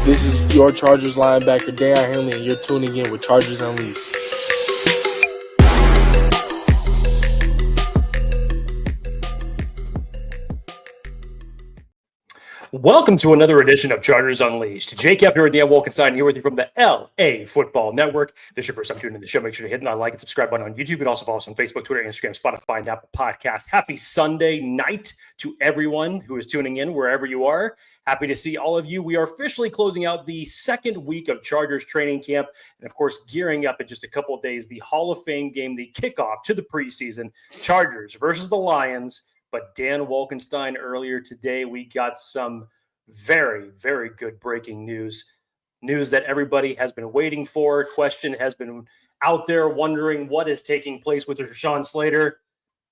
This is your Chargers linebacker, Deion Henley, and you're tuning in with Chargers Unleashed. Welcome to another edition of Chargers Unleashed. Jake Hefner and Dan Wolkenstein here with you from the LAFB Network. If this is your first time tuning in the show, make sure to hit that like and subscribe button on YouTube. You can also follow us on Facebook, Twitter, Instagram, Spotify, and Apple Podcasts. Happy Sunday night to everyone who is tuning in wherever you are. Happy to see all of you. We are officially closing out the second week of Chargers training camp. And of course, gearing up in just a couple of days, the Hall of Fame game, the kickoff to the preseason, Chargers versus the Lions. But Dan Wolkenstein, earlier today, we got some very, very good breaking news that everybody has been waiting for. Question has been out there wondering what is taking place with Rashawn Slater.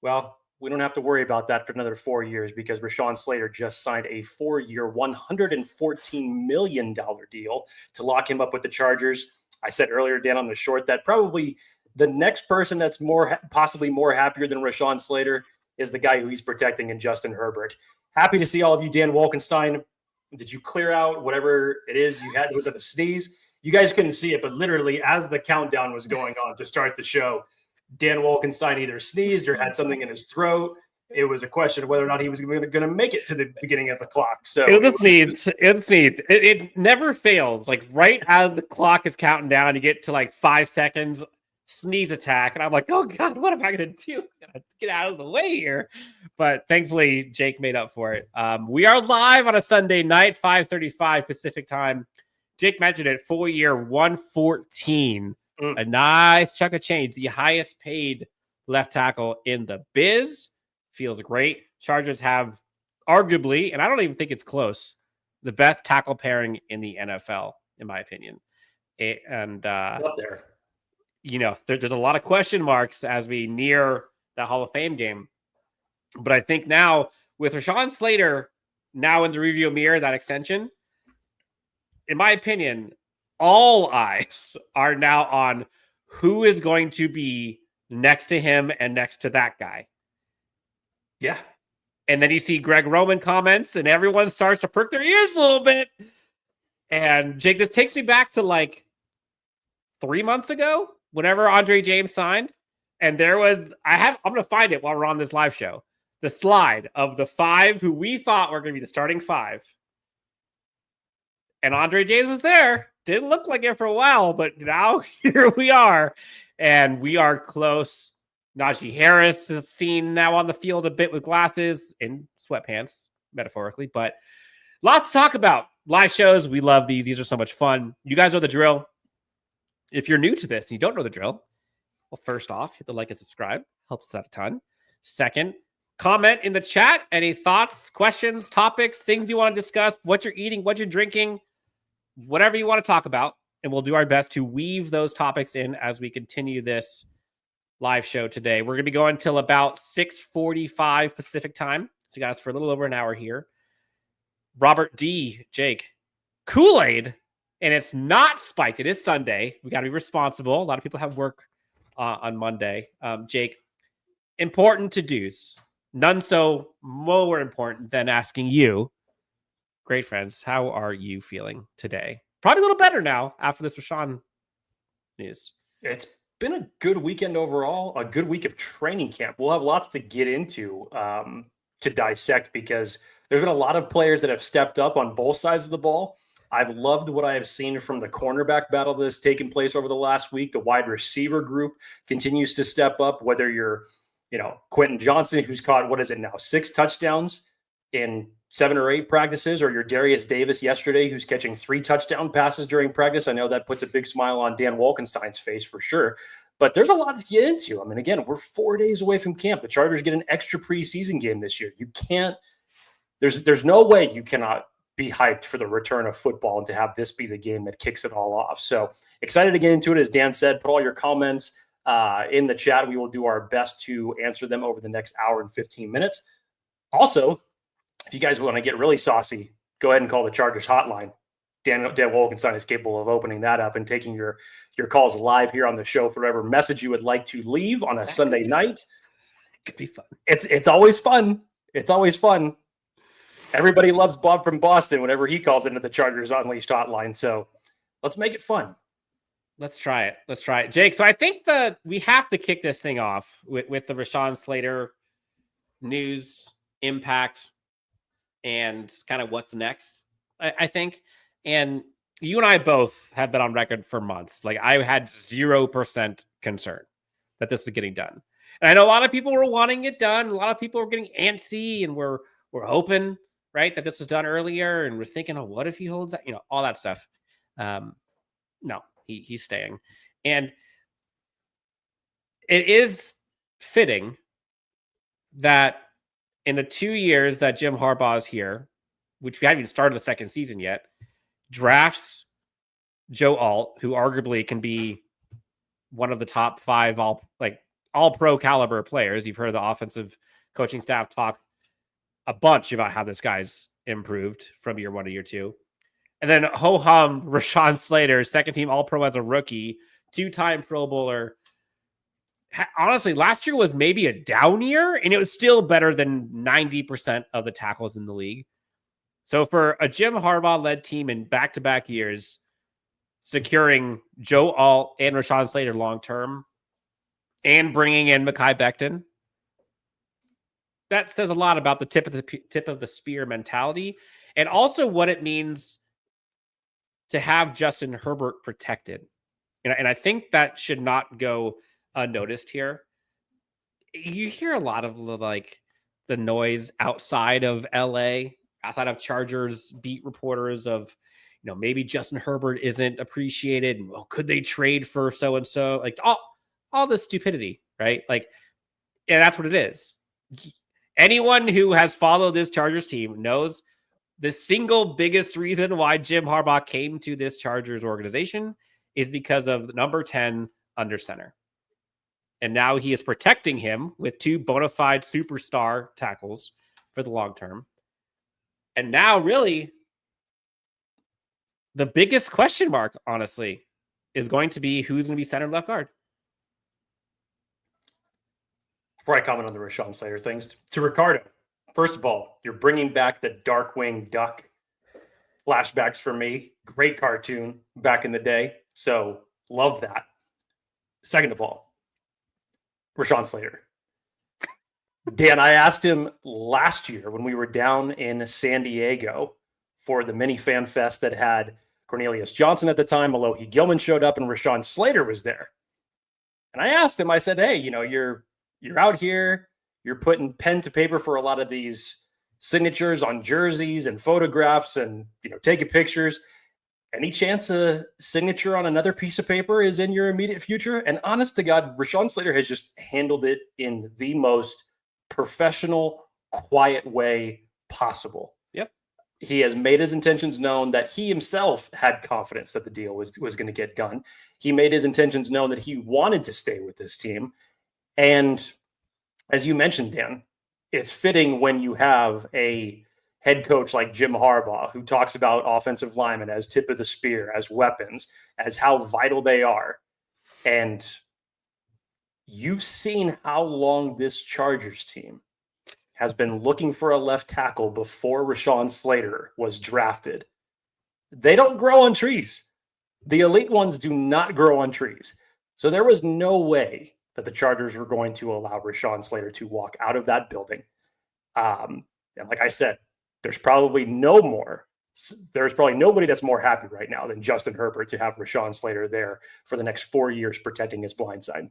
Well, we don't have to worry about that for another 4 years because Rashawn Slater just signed a 4-year, $114 million deal to lock him up with the Chargers. I said earlier, Dan, on the short, that probably the next person that's possibly more happier than Rashawn Slater is the guy who he's protecting in Justin Herbert. Happy to see all of you. Dan Wolkenstein, did you clear out whatever it is you had? Was it a sneeze? You guys couldn't see it, but literally as the countdown was going on to start the show, Dan Wolkenstein either sneezed or had something in his throat. It was a question of whether or not he was going to make it to the beginning of the clock. So it was a sneeze. It never fails. Like right as the clock is counting down, you get to like 5 seconds, sneeze attack, and I'm like, oh god, what am I gonna do? Gotta get out of the way here. But thankfully Jake made up for it. We are live on a Sunday night, 5:35 Pacific time. Jake mentioned it, 4-year, 114, a nice chunk of change, the highest paid left tackle in the biz. Feels great. Chargers have arguably, and I don't even think it's close, the best tackle pairing in the NFL, in my opinion. And up there. You know, there's a lot of question marks as we near the Hall of Fame game. But I think now with Rashawn Slater now in the review mirror, that extension, in my opinion, all eyes are now on who is going to be next to him and next to that guy. Yeah. And then you see Greg Roman comments and everyone starts to perk their ears a little bit. And Jake, this takes me back to like 3 months ago, whenever Andre James signed, and there was, I'm going to find it while we're on this live show, the slide of the 5 who we thought were going to be the starting 5. And Andre James was there. Didn't look like it for a while, but now here we are, and we are close. Najee Harris is seen now on the field a bit with glasses and sweatpants, metaphorically, but lots to talk about. Live shows, we love these. These are so much fun. You guys know the drill. If you're new to this and you don't know the drill, well, first off, hit the like and subscribe. Helps us out a ton. Second, comment in the chat. Any thoughts, questions, topics, things you want to discuss, what you're eating, what you're drinking, whatever you want to talk about. And we'll do our best to weave those topics in as we continue this live show today. We're going to be going till about 6:45 Pacific time. So you guys for a little over an hour here. Robert D, Jake, Kool-Aid. And it's not spiked. It is Sunday. We got to be responsible. A lot of people have work on Monday. Jake, important to-dos. None so more important than asking you, great friends, how are you feeling today? Probably a little better now after this Rashawn news. It's been a good weekend overall, a good week of training camp. We'll have lots to get into to dissect because there's been a lot of players that have stepped up on both sides of the ball. I've loved what I have seen from the cornerback battle that has taken place over the last week. The wide receiver group continues to step up, whether you're, Quentin Johnson, who's caught, 6 touchdowns in 7 or 8 practices, or you're Darius Davis yesterday, who's catching 3 touchdown passes during practice. I know that puts a big smile on Dan Wolkenstein's face for sure, but there's a lot to get into. I mean, again, we're 4 days away from camp. The Chargers get an extra preseason game this year. You can't, there's no way you cannot be hyped for the return of football and to have this be the game that kicks it all off. So excited to get into it. As Dan said, put all your comments in the chat. We will do our best to answer them over the next hour and 15 minutes. Also, if you guys want to get really saucy, go ahead and call the Chargers hotline. Dan Wolkenstein is capable of opening that up and taking your calls live here on the show for whatever message you would like to leave on a Sunday night. Could be fun. It's always fun. It's always fun. Everybody loves Bob from Boston whenever he calls into the Chargers Unleashed hotline. So let's make it fun. Let's try it. Jake, so I think that we have to kick this thing off with the Rashawn Slater news, impact, and kind of what's next, I think. And you and I both have been on record for months. Like, I had 0% concern that this was getting done. And I know a lot of people were wanting it done. A lot of people were getting antsy, and we're hoping, right, that this was done earlier. And we're thinking, oh, what if he holds that? All that stuff. No, he's staying. And it is fitting that in the 2 years that Jim Harbaugh is here, which we haven't even started the second season yet, drafts Joe Alt, who arguably can be one of the top 5 all pro caliber players. You've heard of the offensive coaching staff talk a bunch about how this guy's improved from year 1 to year 2. And then ho-hum Rashawn Slater, second team all pro as a rookie, 2-time Pro Bowler. Honestly, last year was maybe a down year, and it was still better than 90% of the tackles in the league. So for a Jim Harbaugh-led team in back-to-back years, securing Joe Alt and Rashawn Slater long-term, and bringing in Mekhi Becton, that says a lot about the tip of the spear mentality, and also what it means to have Justin Herbert protected. And I think that should not go unnoticed here. You hear a lot of the noise outside of LA, outside of Chargers beat reporters of, maybe Justin Herbert isn't appreciated. And, well, could they trade for so-and-so? Like all this stupidity, right? Yeah, that's what it is. Anyone who has followed this Chargers team knows the single biggest reason why Jim Harbaugh came to this Chargers organization is because of number 10 under center. And now he is protecting him with 2 bona fide superstar tackles for the long term. And now, really, the biggest question mark, honestly, is going to be who's going to be center and left guard. Before I comment on the Rashawn Slater things, to Ricardo, first of all, you're bringing back the Darkwing Duck flashbacks for me. Great cartoon back in the day. So love that. Second of all, Rashawn Slater. Dan, I asked him last year when we were down in San Diego for the mini fan fest that had Cornelius Johnson at the time. Alohi Gilman showed up and Rashawn Slater was there. And I asked him, I said, hey, you're out here, you're putting pen to paper for a lot of these signatures on jerseys and photographs and, taking pictures. Any chance a signature on another piece of paper is in your immediate future? And honest to God, Rashawn Slater has just handled it in the most professional, quiet way possible. Yep. He has made his intentions known that he himself had confidence that the deal was going to get done. He made his intentions known that he wanted to stay with this team. And as you mentioned, Dan, it's fitting when you have a head coach like Jim Harbaugh, who talks about offensive linemen as tip of the spear, as weapons, as how vital they are. And you've seen how long this Chargers team has been looking for a left tackle before Rashawn Slater was drafted. They don't grow on trees. The elite ones do not grow on trees. So there was no way that the Chargers were going to allow Rashawn Slater to walk out of that building. And like I said, there's probably nobody that's more happy right now than Justin Herbert to have Rashawn Slater there for the next 4 years protecting his blind side.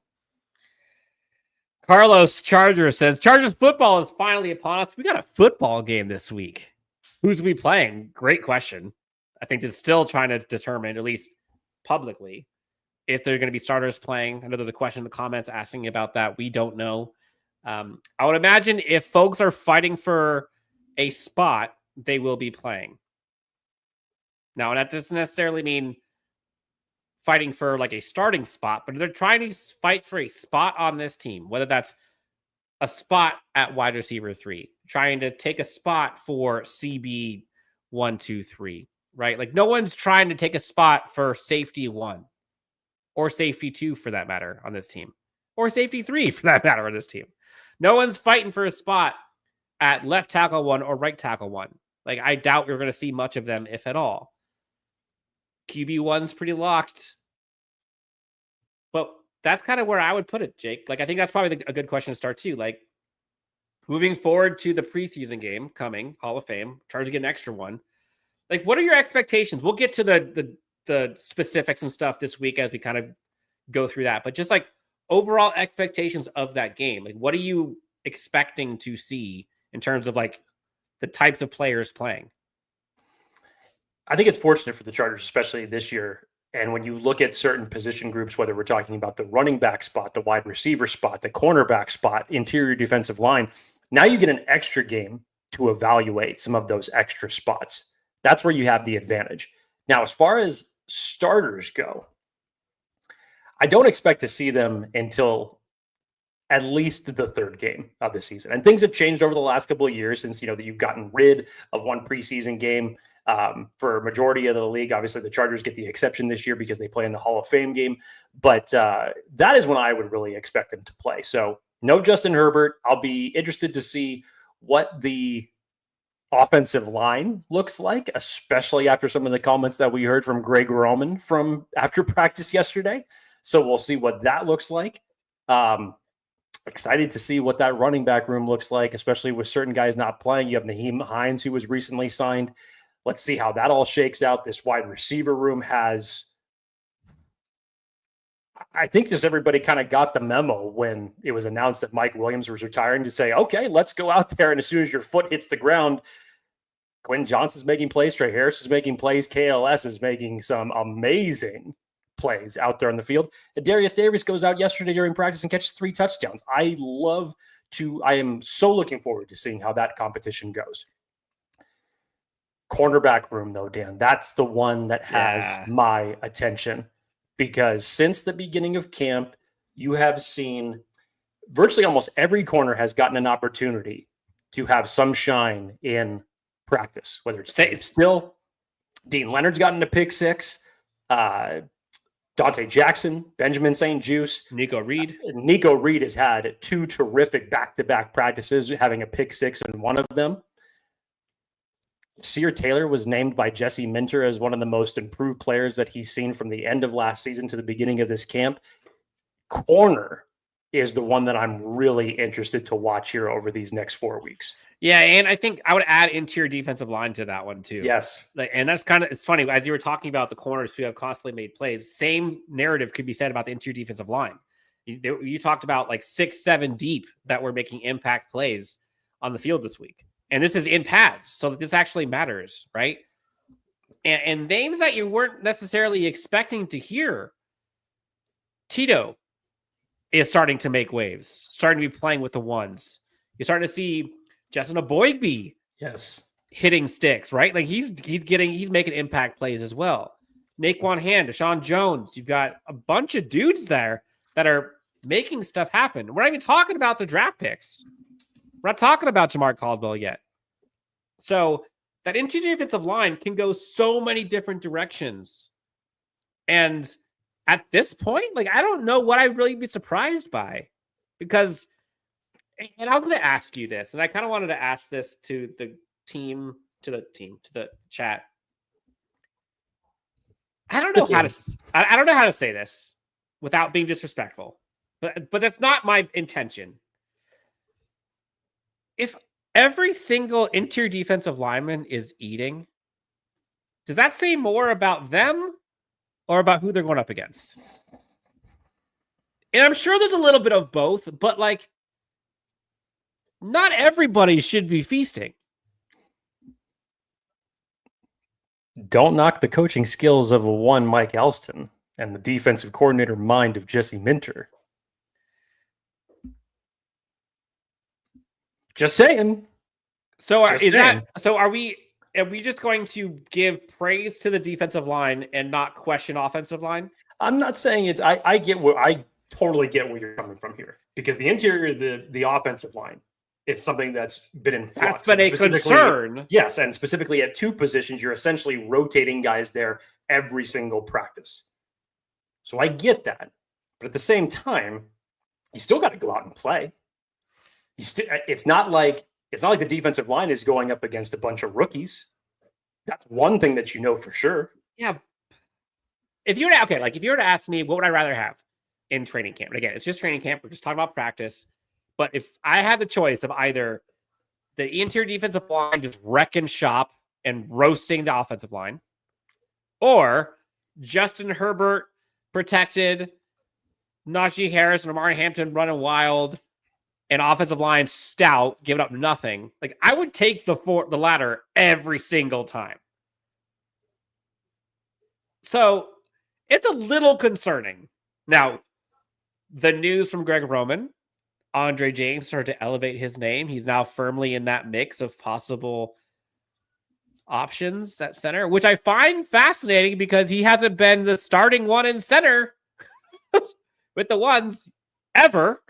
Carlos Charger says, Chargers football is finally upon us. We got a football game this week. Who's we playing? Great question. I think they're still trying to determine, at least publicly, if they're going to be starters playing. I know there's a question in the comments asking about that. We don't know. I would imagine if folks are fighting for a spot, they will be playing. Now, that doesn't necessarily mean fighting for like a starting spot, but they're trying to fight for a spot on this team, whether that's a spot at wide receiver 3, trying to take a spot for CB 1, 2, 3, right? Like no one's trying to take a spot for safety 1 or safety 2 for that matter on this team, or safety 3 for that matter on this team. No one's fighting for a spot at left tackle 1 or right tackle 1. Like, I doubt you're going to see much of them, if at all. QB1's pretty locked. But that's kind of where I would put it, Jake. Like, I think that's probably a good question to start, too. Like, moving forward to the preseason game coming, Hall of Fame, Chargers get an extra one. Like, what are your expectations? We'll get to the specifics and stuff this week as we kind of go through that. But just, like, overall expectations of that game. Like, what are you expecting to see in terms of, like, the types of players playing? I think it's fortunate for the Chargers, especially this year. And when you look at certain position groups, whether we're talking about the running back spot, the wide receiver spot, the cornerback spot, interior defensive line, now you get an extra game to evaluate some of those extra spots. That's where you have the advantage. Now, as far as starters go, I don't expect to see them until at least the third game of the season. And things have changed over the last couple of years since, that you've gotten rid of one preseason game for a majority of the league. Obviously, the Chargers get the exception this year because they play in the Hall of Fame game. But that is when I would really expect them to play. So no Justin Herbert. I'll be interested to see what the offensive line looks like, especially after some of the comments that we heard from Greg Roman from after practice yesterday. So we'll see what that looks like. Excited to see what that running back room looks like, especially with certain guys not playing. You have Naheem Hines, who was recently signed. Let's see how that all shakes out. This wide receiver room has, I think just everybody kind of got the memo when it was announced that Mike Williams was retiring to say, okay, let's go out there. And as soon as your foot hits the ground, Quinn Johnson's making plays, Trey Harris is making plays, KLS is making some amazing plays out there on the field. And Darius Davis goes out yesterday during practice and catches 3 touchdowns. I am so looking forward to seeing how that competition goes. Cornerback room, though, Dan, that's the one that has my attention, because since the beginning of camp, you have seen virtually almost every corner has gotten an opportunity to have some shine in practice, whether it's still Dean Leonard's gotten a pick 6, Dante Jackson, Benjamin St. Juice, Nico Reed. Nico Reed has had 2 terrific back-to-back practices, having a pick 6 in one of them. Sear Taylor was named by Jesse Minter as one of the most improved players that he's seen from the end of last season to the beginning of this camp. Corner is the one that I'm really interested to watch here over these next 4 weeks. Yeah, and I think I would add interior defensive line to that one too. Yes. And that's kind of, it's funny, as you were talking about the corners who have constantly made plays, same narrative could be said about the interior defensive line. You talked about like 6, 7 deep that were making impact plays on the field this week. And this is in pads, so this actually matters, right? And names that you weren't necessarily expecting to hear. Tito is starting to make waves, starting to be playing with the ones. You're starting to see Justin Aboigbe hitting sticks, right? Like he's making impact plays as well. Naquan Hand, Deshaun Jones. You've got a bunch of dudes there that are making stuff happen. We're not even talking about the draft picks. We're not talking about Jamar Caldwell yet. So that interior defensive line can go so many different directions. And at this point, like, I don't know what I'd really be surprised by, because, and I was going to ask you this, and I kind of wanted to ask this to the chat. I don't know how to say this without being disrespectful, but that's not my intention. If every single interior defensive lineman is eating, does that say more about them or about who they're going up against? And I'm sure there's a little bit of both, but like, not everybody should be feasting. Don't knock the coaching skills of one Mike Elston and the defensive coordinator mind of Jesse Minter. Just saying. So are we just going to give praise to the defensive line and not question offensive line? I'm not saying it's, I totally get where you're coming from here, because the interior, the offensive line, it's something that's been in flux. That's been a concern. Yes. And specifically at 2 positions, you're essentially rotating guys there every single practice. So I get that. But at the same time, you still got to go out and play. It's not like It's not like the defensive line is going up against a bunch of rookies. That's one thing that you know for sure. Yeah. If you were to, if you were to ask me, what would I rather have in training camp? And again, it's just training camp. We're just talking about practice. But if I had the choice of either the interior defensive line just wrecking shop and roasting the offensive line, or Justin Herbert protected, Najee Harris and Amari Hampton running wild, and offensive line stout, giving up nothing, like I would take the latter every single time. So it's a little concerning. Now, the news from Greg Roman, Andre James started to elevate his name. He's now firmly in that mix of possible options at center, which I find fascinating because he hasn't been the starting one in center with the ones ever.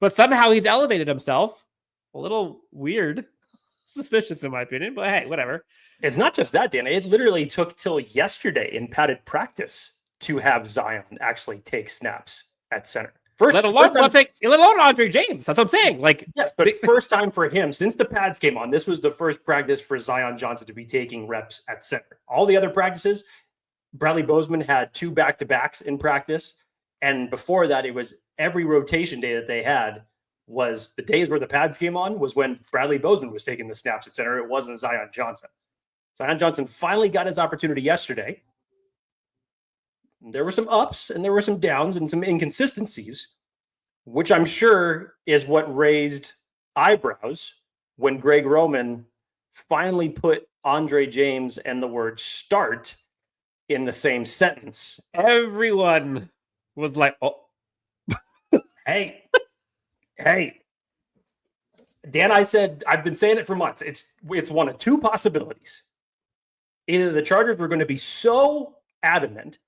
But somehow he's elevated himself. A little weird, suspicious in my opinion, but hey, whatever. It's not just that, Dan. It literally took till yesterday in padded practice to have Zion actually take snaps at center. Let alone Andre James. That's what I'm saying. Like, yes, but first time for him since the pads came on. This was the first practice for Zion Johnson to be taking reps at center. All the other practices, Bradley Bozeman had 2 back-to-backs in practice, and before that, it was every rotation day that they had was the days where the pads came on was when Bradley Bozeman was taking the snaps at center. It wasn't Zion Johnson. Zion Johnson finally got his opportunity yesterday. There were some ups and there were some downs and some inconsistencies, which I'm sure is what raised eyebrows when Greg Roman finally put Andre James and the word start in the same sentence. Everyone was like, oh. Hey. Dan, I said, I've been saying it for months. It's one of 2 possibilities. Either the Chargers were going to be so adamant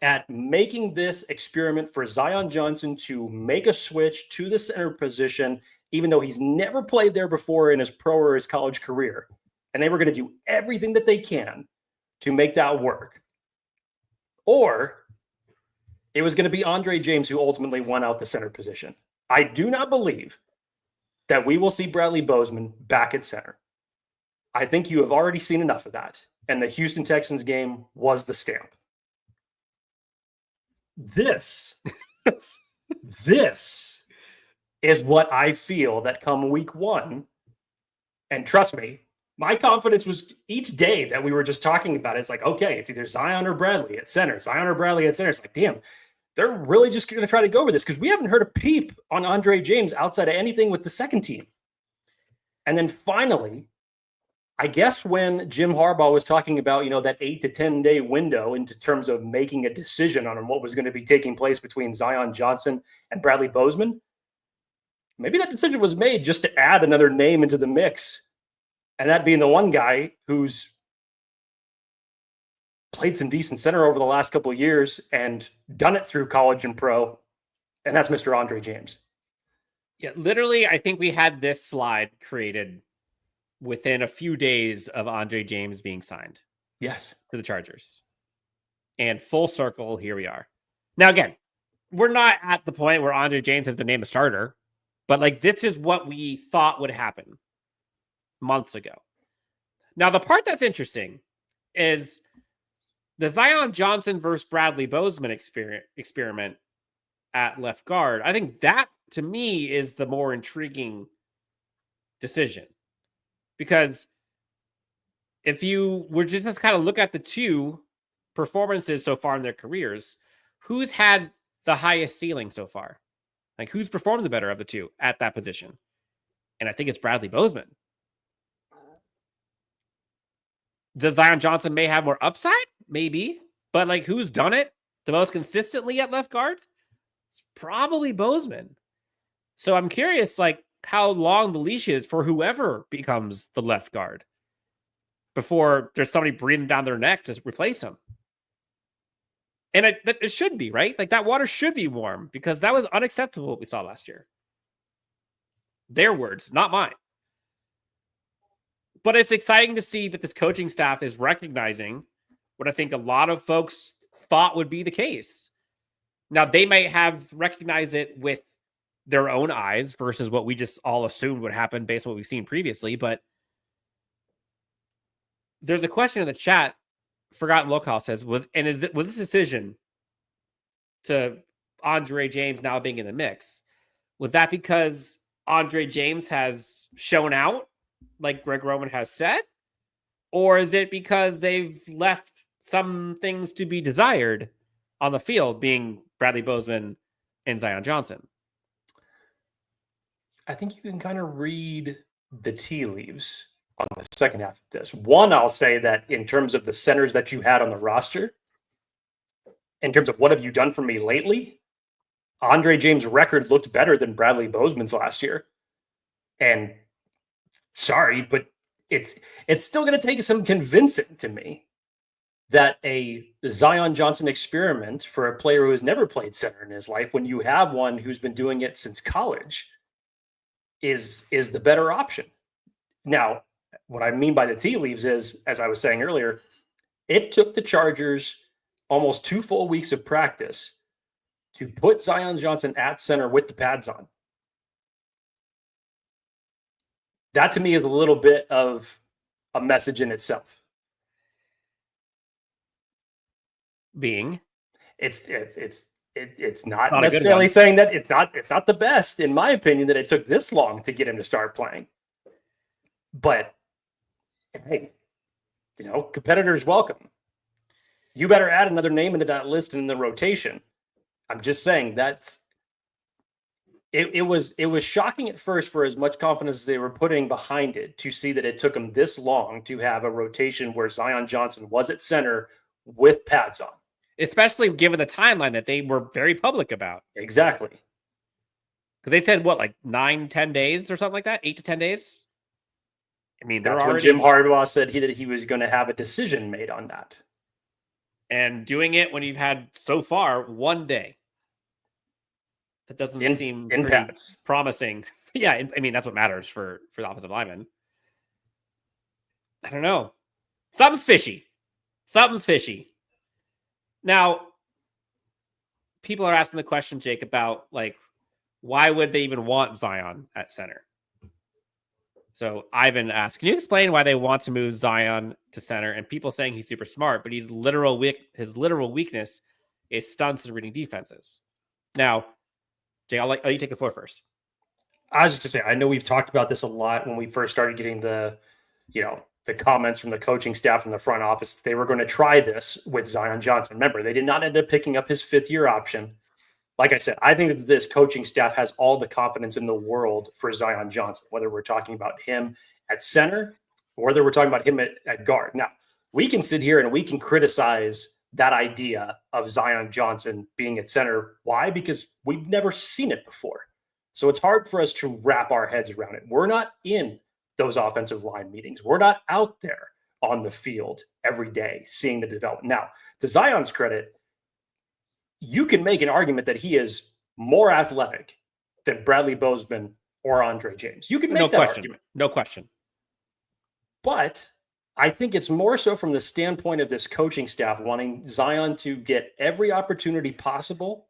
at making this experiment for Zion Johnson to make a switch to the center position, even though he's never played there before in his pro or his college career. And they were going to do everything that they can to make that work. Or it was going to be Andre James who ultimately won out the center position. I do not believe that we will see Bradley Bozeman back at center. I think you have already seen enough of that. And the Houston Texans game was the stamp. This is what I feel that come week 1. And trust me, my confidence was each day that we were just talking about it. It's like, okay, it's either Zion or Bradley at center. Zion or Bradley at center. It's like, damn, they're really just going to try to go over this because we haven't heard a peep on Andre James outside of anything with the second team. And then finally, I guess when Jim Harbaugh was talking about, that 8 to 10 day window into terms of making a decision on what was going to be taking place between Zion Johnson and Bradley Bozeman, maybe that decision was made just to add another name into the mix. And that being the one guy who's played some decent center over the last couple of years and done it through college and pro. And that's Mr. Andre James. Yeah, literally, I think we had this slide created within a few days of Andre James being signed. Yes. To the Chargers. And full circle, here we are. Now, again, we're not at the point where Andre James has been named a starter, but this is what we thought would happen months ago. Now, the part that's interesting is the Zion Johnson versus Bradley Bozeman experiment at left guard. I think that, to me, is the more intriguing decision. Because if you were just to kind of look at the 2 performances so far in their careers, who's had the highest ceiling so far? Who's performed the better of the 2 at that position? And I think it's Bradley Bozeman. Does Zion Johnson may have more upside? Maybe. But who's done it the most consistently at left guard? It's probably Bozeman. So I'm curious, how long the leash is for whoever becomes the left guard before there's somebody breathing down their neck to replace him. And it should be, right? That water should be warm because that was unacceptable what we saw last year. Their words, not mine. But it's exciting to see that this coaching staff is recognizing what I think a lot of folks thought would be the case. Now, they might have recognized it with their own eyes versus what we just all assumed would happen based on what we've seen previously. But there's a question in the chat. Forgotten Locale says, was this decision to Andre James now being in the mix, was that because Andre James has shown out, like Greg Roman has said? Or is it because they've left some things to be desired on the field, being Bradley Bozeman and Zion Johnson? I think you can kind of read the tea leaves on the second half of this. One, I'll say that in terms of the centers that you had on the roster, in terms of what have you done for me lately, Andre James' record looked better than Bradley Bozeman's last year. And sorry, but it's still going to take some convincing to me that a Zion Johnson experiment for a player who has never played center in his life, when you have one who's been doing it since college, is the better option. Now, what I mean by the tea leaves is, as I was saying earlier, it took the Chargers almost 2 full weeks of practice to put Zion Johnson at center with the pads on. That to me is a little bit of a message in itself. Being, it's not necessarily saying that it's not the best, in my opinion, that it took this long to get him to start playing. But hey, competitors welcome. You better add another name into that list in the rotation. I'm just saying that's it was shocking at first for as much confidence as they were putting behind it to see that it took them this long to have a rotation where Zion Johnson was at center with pads on. Especially given the timeline that they were very public about. Exactly. Because they said, what, like 9-10 days or something like that? 8 to 10 days? I mean, that's when Jim Harbaugh said that he was going to have a decision made on that. And doing it when you've had so far 1 day. That doesn't seem in pads promising. Yeah, I mean, that's what matters for the offensive lineman. I don't know. Something's fishy. Now, people are asking the question, Jake, about like, why would they even want Zion at center? So Ivan asked, can you explain why they want to move Zion to center? And people saying he's super smart, but his literal weakness is stunts and reading defenses. Now, Jake, I'll let you take the floor first. I was just to say, I know we've talked about this a lot when we first started getting the comments from the coaching staff in the front office. They were going to try this with Zion Johnson. Remember, they did not end up picking up his 5th-year option. Like I said, I think that this coaching staff has all the confidence in the world for Zion Johnson, whether we're talking about him at center or whether we're talking about him at guard. Now, we can sit here and we can criticize that idea of Zion Johnson being at center. Why? Because we've never seen it before. So it's hard for us to wrap our heads around it. We're not in those offensive line meetings. We're not out there on the field every day seeing the development. Now, to Zion's credit, you can make an argument that he is more athletic than Bradley Bozeman or Andre James. You can make that argument. No question. But I think it's more so from the standpoint of this coaching staff wanting Zion to get every opportunity possible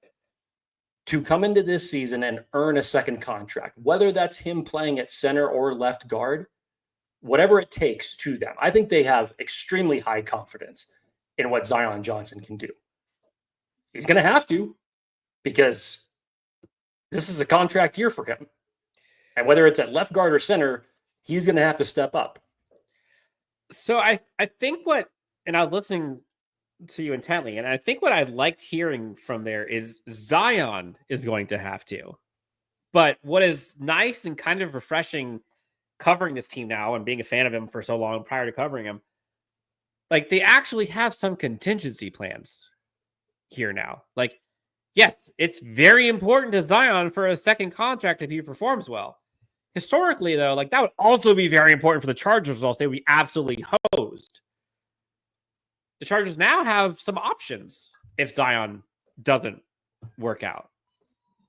to come into this season and earn a second contract, whether that's him playing at center or left guard, whatever it takes to them. I think they have extremely high confidence in what Zion Johnson can do. He's going to have to, because this is a contract year for him. And whether it's at left guard or center, he's going to have to step up. So I think and I was listening to you intently, and I think what I liked hearing from there is Zion is going to have to. But what is nice and kind of refreshing covering this team now and being a fan of him for so long prior to covering him, like they actually have some contingency plans here now. Like, yes, it's very important to Zion for a second contract if he performs well. Historically, though, like that would also be very important for the Chargers. Also, they would be absolutely hosed. The Chargers now have some options if Zion doesn't work out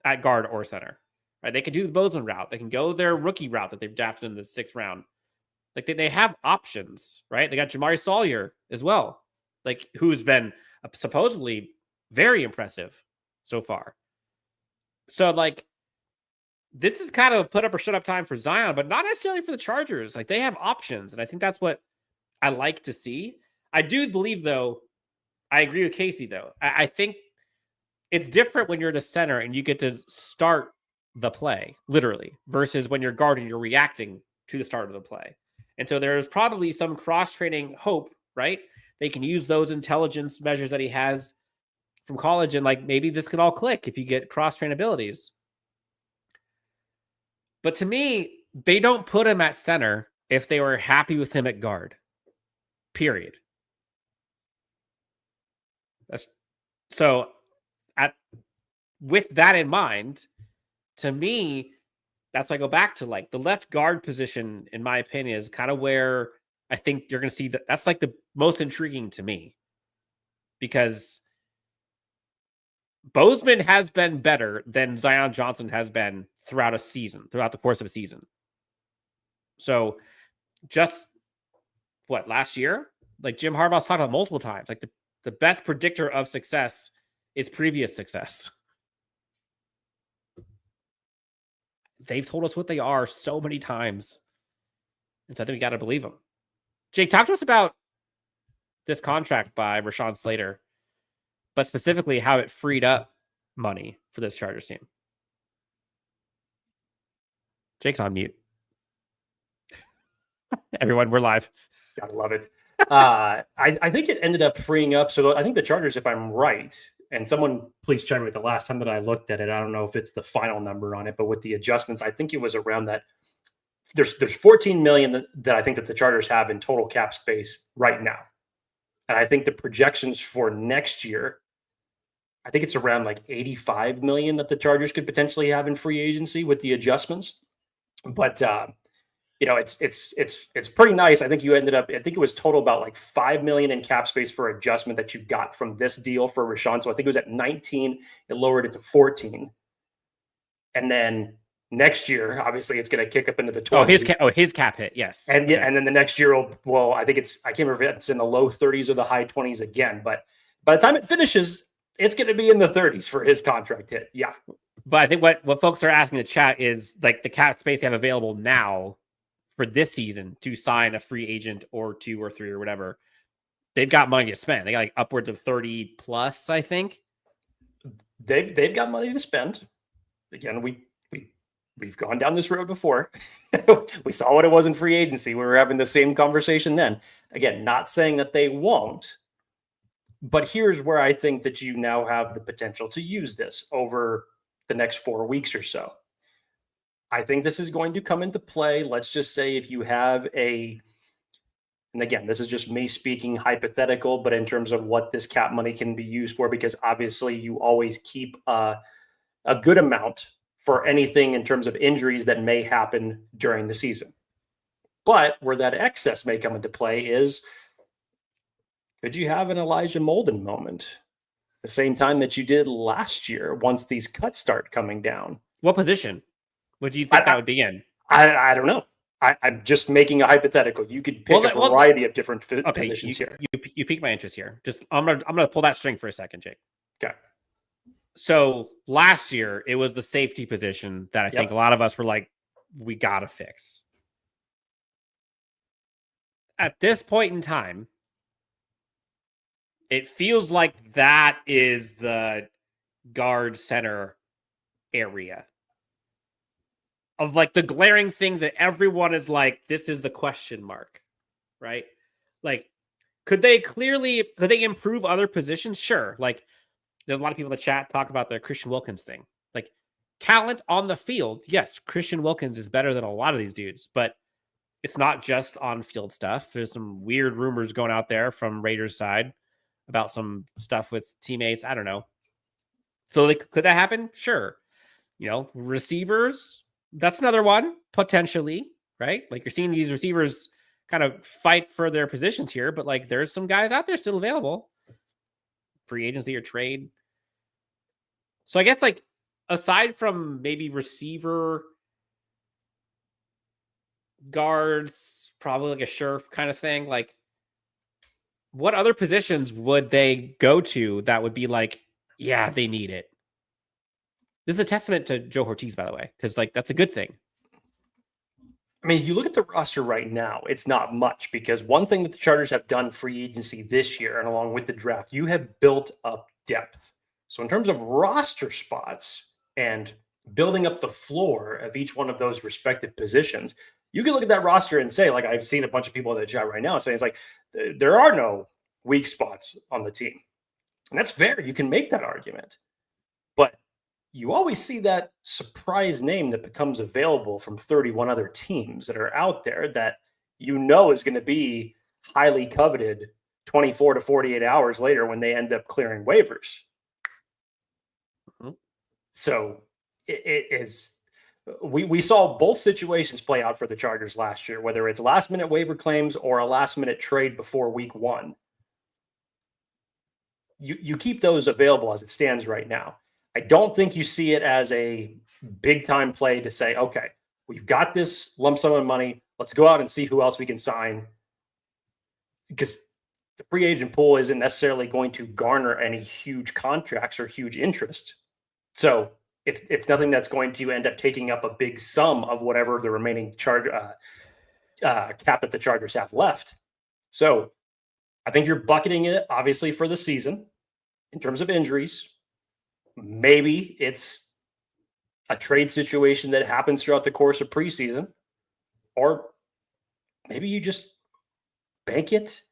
at guard or center. Right? They can do the Bozeman route. They can go their rookie route that they've drafted in the 6th round. Like they have options, right? They got Jamari Sawyer as well, like who's been supposedly very impressive so far. So like this is kind of a put up or shut up time for Zion, but not necessarily for the Chargers. Like, they have options, and I think that's what I like to see. I do believe, though, I agree with Casey, though. I think it's different when you're the center and you get to start the play, literally, versus when you're guarding, you're reacting to the start of the play. And so there's probably some cross-training hope, right? They can use those intelligence measures that he has from college, and like maybe this could all click if you get cross-train abilities. But to me, they don't put him at center if they were happy with him at guard. Period. With that in mind, to me, that's why I go back to like the left guard position, in my opinion, is kind of where I think you're going to see that's like the most intriguing to me, because Bozeman has been better than Zion Johnson has been throughout the course of a season. So just last year, like Jim Harbaugh's talked about multiple times, like the best predictor of success is previous success. They've told us what they are so many times. And so I think we got to believe them. Jake, talk to us about this contract by Rashawn Slater, but specifically how it freed up money for this Chargers team. Jake's on mute. Everyone, we're live. Gotta love it. I think it ended up freeing up. So I think the Chargers, if I'm right, and someone please chime in, the last time that I looked at it, I don't know if it's the final number on it, but with the adjustments, I think it was around that. There's $14 million that I think that the Chargers have in total cap space right now. And I think the projections for next year, I think it's around like $85 million that the Chargers could potentially have in free agency with the adjustments. But it's pretty nice. I think you ended up, I think it was total about like $5 million in cap space for adjustment that you got from this deal for Rashawn. So I think it was at 19, it lowered it to 14. And then next year, obviously it's going to kick up into the 20s. His cap hit. Yes. And and then the next year, I think I can't remember if it's in the low 30s or the high 20s again, but by the time it finishes, it's going to be in the 30s for his contract hit. Yeah. But I think what folks are asking in the chat is like the cap space they have available now for this season to sign a free agent or 2 or 3 or whatever. They've got money to spend. They got like upwards of 30 plus, I think. They've got money to spend. Again, we've gone down this road before. We saw what it was in free agency. We were having the same conversation then. Again, not saying that they won't, but here's where I think that you now have the potential to use this over the next 4 weeks or so. I think this is going to come into play. Let's just say if you have and again, this is just me speaking hypothetical, but in terms of what this cap money can be used for, because obviously you always keep a good amount for anything in terms of injuries that may happen during the season. But where that excess may come into play is, could you have an Elijah Molden moment the same time that you did last year once these cuts start coming down? What position would you think that would be in? I don't know. I'm just making a hypothetical. You could pick a variety of different positions here. You piqued my interest here. Just I'm gonna pull that string for a second, Jake. Okay. So last year it was the safety position that I think a lot of us were like, we gotta fix. At this point in time, it feels like that is the guard center area of like the glaring things that everyone is like, this is the question mark, right? Like, could they improve other positions? Sure. Like, there's a lot of people in the chat talk about the Christian Wilkins thing. Like, talent on the field, yes, Christian Wilkins is better than a lot of these dudes, but it's not just on field stuff. There's some weird rumors going out there from Raiders side about some stuff with teammates. I don't know. So could that happen? Sure. Receivers, that's another one, potentially, right? Like, you're seeing these receivers kind of fight for their positions here, but like there's some guys out there still available. Free agency or trade. So I guess like aside from maybe receiver, guards, probably like a Scherf kind of thing, like what other positions would they go to that would be like, yeah, they need it? This is a testament to Joe Hortiz, by the way, because like that's a good thing. I mean, you look at the roster right now, it's not much, because one thing that the Chargers have done free agency this year and along with the draft, you have built up depth. So in terms of roster spots and building up the floor of each one of those respective positions, you can look at that roster and say, like I've seen a bunch of people in the chat right now saying, it's like, there are no weak spots on the team. And that's fair. You can make that argument. But you always see that surprise name that becomes available from 31 other teams that are out there that you know is going to be highly coveted 24 to 48 hours later when they end up clearing waivers. Mm-hmm. So it is. We saw both situations play out for the Chargers last year, whether it's last minute waiver claims or a last minute trade before week 1. You keep those available as it stands right now. I don't think you see it as a big time play to say, okay, we've got this lump sum of money. Let's go out and see who else we can sign. Because the free agent pool isn't necessarily going to garner any huge contracts or huge interest. So it's nothing that's going to end up taking up a big sum of whatever the remaining cap that the Chargers have left. So I think you're bucketing it, obviously, for the season in terms of injuries. Maybe it's a trade situation that happens throughout the course of preseason, or maybe you just bank it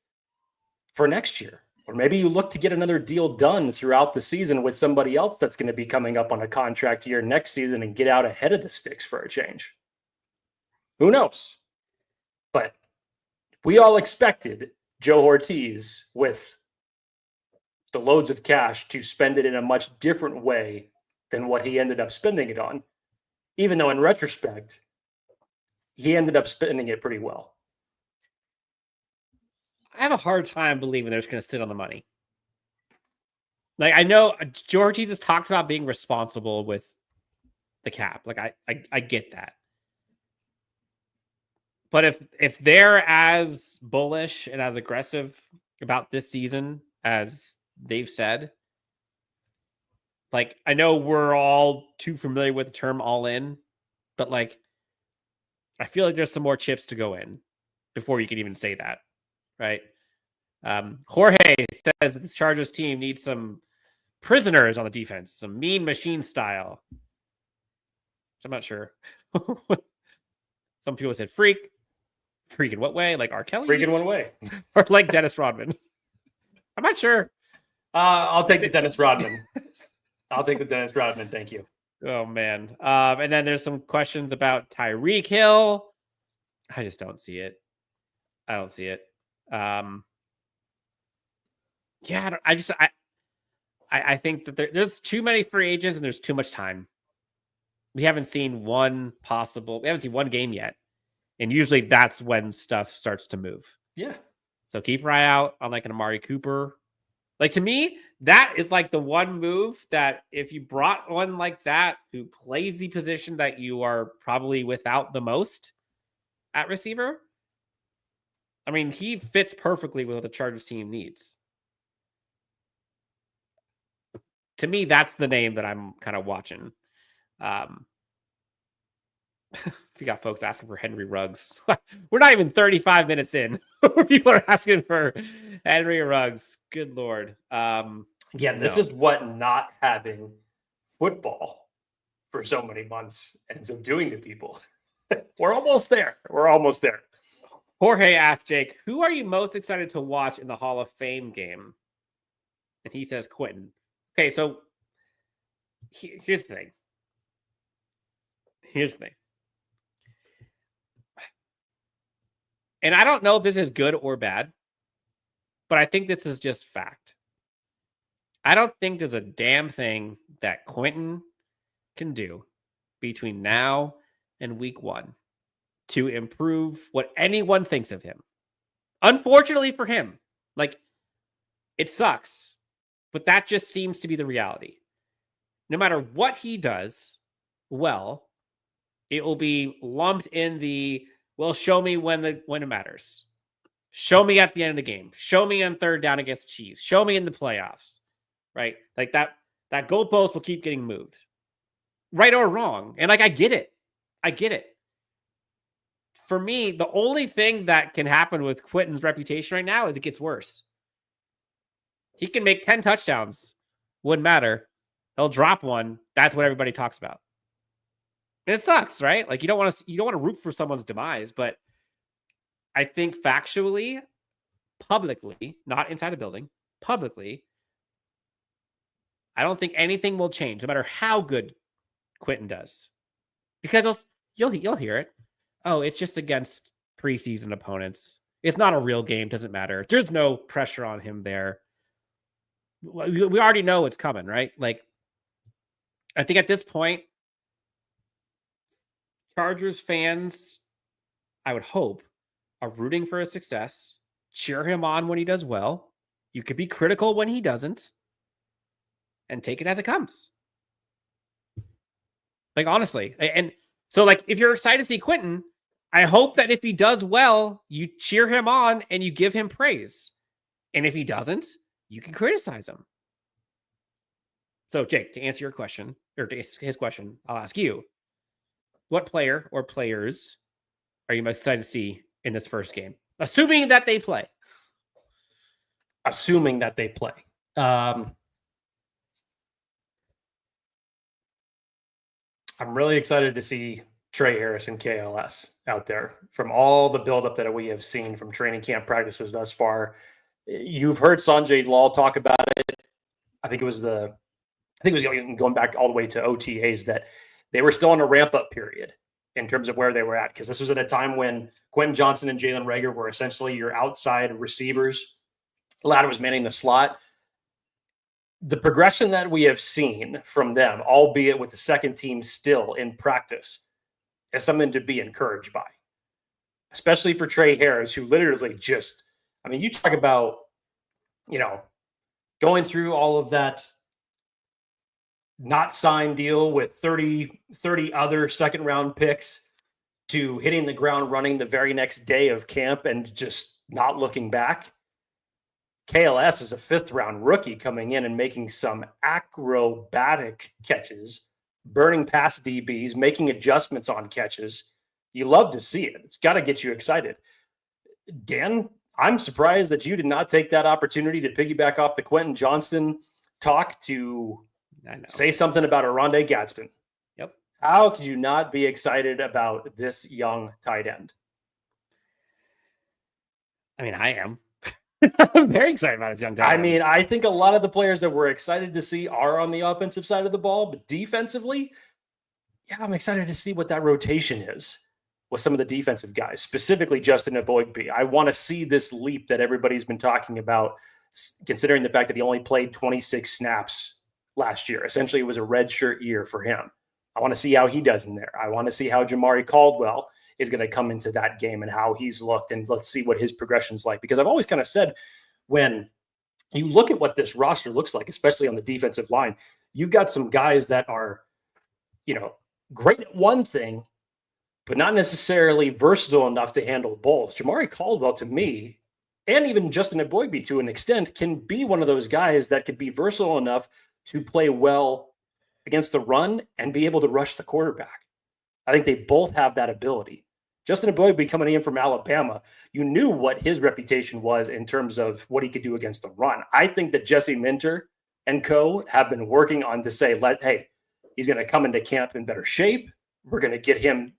for next year, or maybe you look to get another deal done throughout the season with somebody else that's going to be coming up on a contract year next season and get out ahead of the sticks for a change. Who knows? But we all expected Joe Hortiz with the loads of cash to spend it in a much different way than what he ended up spending it on, even though in retrospect, he ended up spending it pretty well. I have a hard time believing they're just going to sit on the money. Like, I know Joe Hortiz has talked about being responsible with the cap. Like, I get that. But if they're as bullish and as aggressive about this season as they've said, like, I know we're all too familiar with the term all in, but like, I feel like there's some more chips to go in before you can even say that, right? Jorge says that the Chargers team needs some prisoners on the defense, some mean machine style. I'm not sure. Some people said freak. Freak in what way? Like R. Kelly? Freak in one way. Or like Dennis Rodman? I'm not sure. I'll take the Dennis Rodman. I'll take the Dennis Rodman. Thank you. Oh, man. And then there's some questions about Tyreek Hill. I just don't see it. I don't see it. Yeah, I think that there's too many free agents and there's too much time. We haven't seen one game yet. And usually that's when stuff starts to move. Yeah. So keep your eye out on like an Amari Cooper. Like, to me, that is like the one move that if you brought one like that who plays the position that you are probably without the most at receiver, I mean, he fits perfectly with what the Chargers team needs. To me, that's the name that I'm kind of watching. We got folks asking for Henry Ruggs. We're not even 35 minutes in. People are asking for Henry Ruggs. Good Lord. This is what not having football for so many months ends up doing to people. We're almost there. Jorge asked Jake, who are you most excited to watch in the Hall of Fame game? And he says Quentin. Okay, so here's the thing. And I don't know if this is good or bad, but I think this is just fact. I don't think there's a damn thing that Quentin can do between now and week 1 to improve what anyone thinks of him. Unfortunately for him, like, it sucks, but that just seems to be the reality. No matter what he does, well, it will be lumped in the, well, show me when it matters. Show me at the end of the game. Show me on third down against the Chiefs. Show me in the playoffs, right? Like that goalpost will keep getting moved. right or wrong. And like, I get it. For me, the only thing that can happen with Quentin's reputation right now is it gets worse. He can make 10 touchdowns. Wouldn't matter. He'll drop one. That's what everybody talks about. And it sucks, right? Like, you don't want to root for someone's demise, but I think factually, publicly, not inside a building, publicly, I don't think anything will change, no matter how good Quentin does. Because you'll hear it. Oh, it's just against preseason opponents. It's not a real game. Doesn't matter. There's no pressure on him there. We already know what's coming, right? Like, I think at this point, Chargers fans, I would hope, are rooting for his success. Cheer him on when he does well. You could be critical when he doesn't. And take it as it comes. Like, honestly. And so, like, if you're excited to see Quentin, I hope that if he does well, you cheer him on and you give him praise. And if he doesn't, you can criticize him. So, Jake, to answer your question, or to his question, I'll ask you, what player or players are you most excited to see in this first game? Assuming that they play. I'm really excited to see Trey Harris and KLS out there from all the buildup that we have seen from training camp practices thus far. You've heard Sanjay Lal talk about it. I think it was going back all the way to OTAs that they were still in a ramp-up period in terms of where they were at, because this was at a time when Quentin Johnson and Jalen Reagor were essentially your outside receivers. Latta was manning the slot. The progression that we have seen from them, albeit with the second team still in practice, is something to be encouraged by, especially for Trey Harris, who literally just, I mean, you talk about, going through all of that not signed deal with 30 other second round picks to hitting the ground running the very next day of camp and just not looking back. KLS is a 5th round rookie coming in and making some acrobatic catches, burning past DBs, making adjustments on catches. You love to see it. It's got to get you excited. Dan, I'm surprised that you did not take that opportunity to piggyback off the Quentin Johnston talk to say something about Oronde Gadsden. Yep. How could you not be excited about this young tight end? I mean, I am. I'm very excited about this young tight end. I mean, I think a lot of the players that we're excited to see are on the offensive side of the ball, but defensively, yeah, I'm excited to see what that rotation is with some of the defensive guys, specifically Justin Eboigbe. I want to see this leap that everybody's been talking about, considering the fact that he only played 26 snaps last year. Essentially, it was a redshirt year for him. I want to see how he does in there. I want to see how Jamari Caldwell is going to come into that game and how he's looked, and let's see what his progression's like. Because I've always kind of said, when you look at what this roster looks like, especially on the defensive line, you've got some guys that are, great at one thing, but not necessarily versatile enough to handle both. Jamari Caldwell, to me, and even Justin Eboigbe to an extent, can be one of those guys that could be versatile enough to play well against the run and be able to rush the quarterback. I think they both have that ability. Justin Eboigbe coming in from Alabama, you knew what his reputation was in terms of what he could do against the run. I think that Jesse Minter and co have been working on to say, hey, he's going to come into camp in better shape. We're going to get him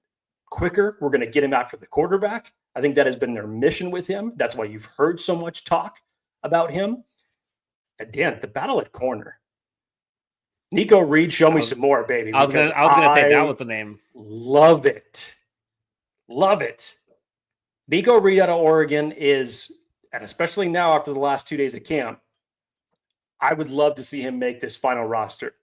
quicker. We're going to get him after the quarterback. I think that has been their mission with him. That's why you've heard so much talk about him. And Dan, the battle at corner. Nico Reed, show me some more, baby. I was going to say that was the name. Love it. Nico Reed out of Oregon is, and especially now after the last 2 days of camp, I would love to see him make this final roster.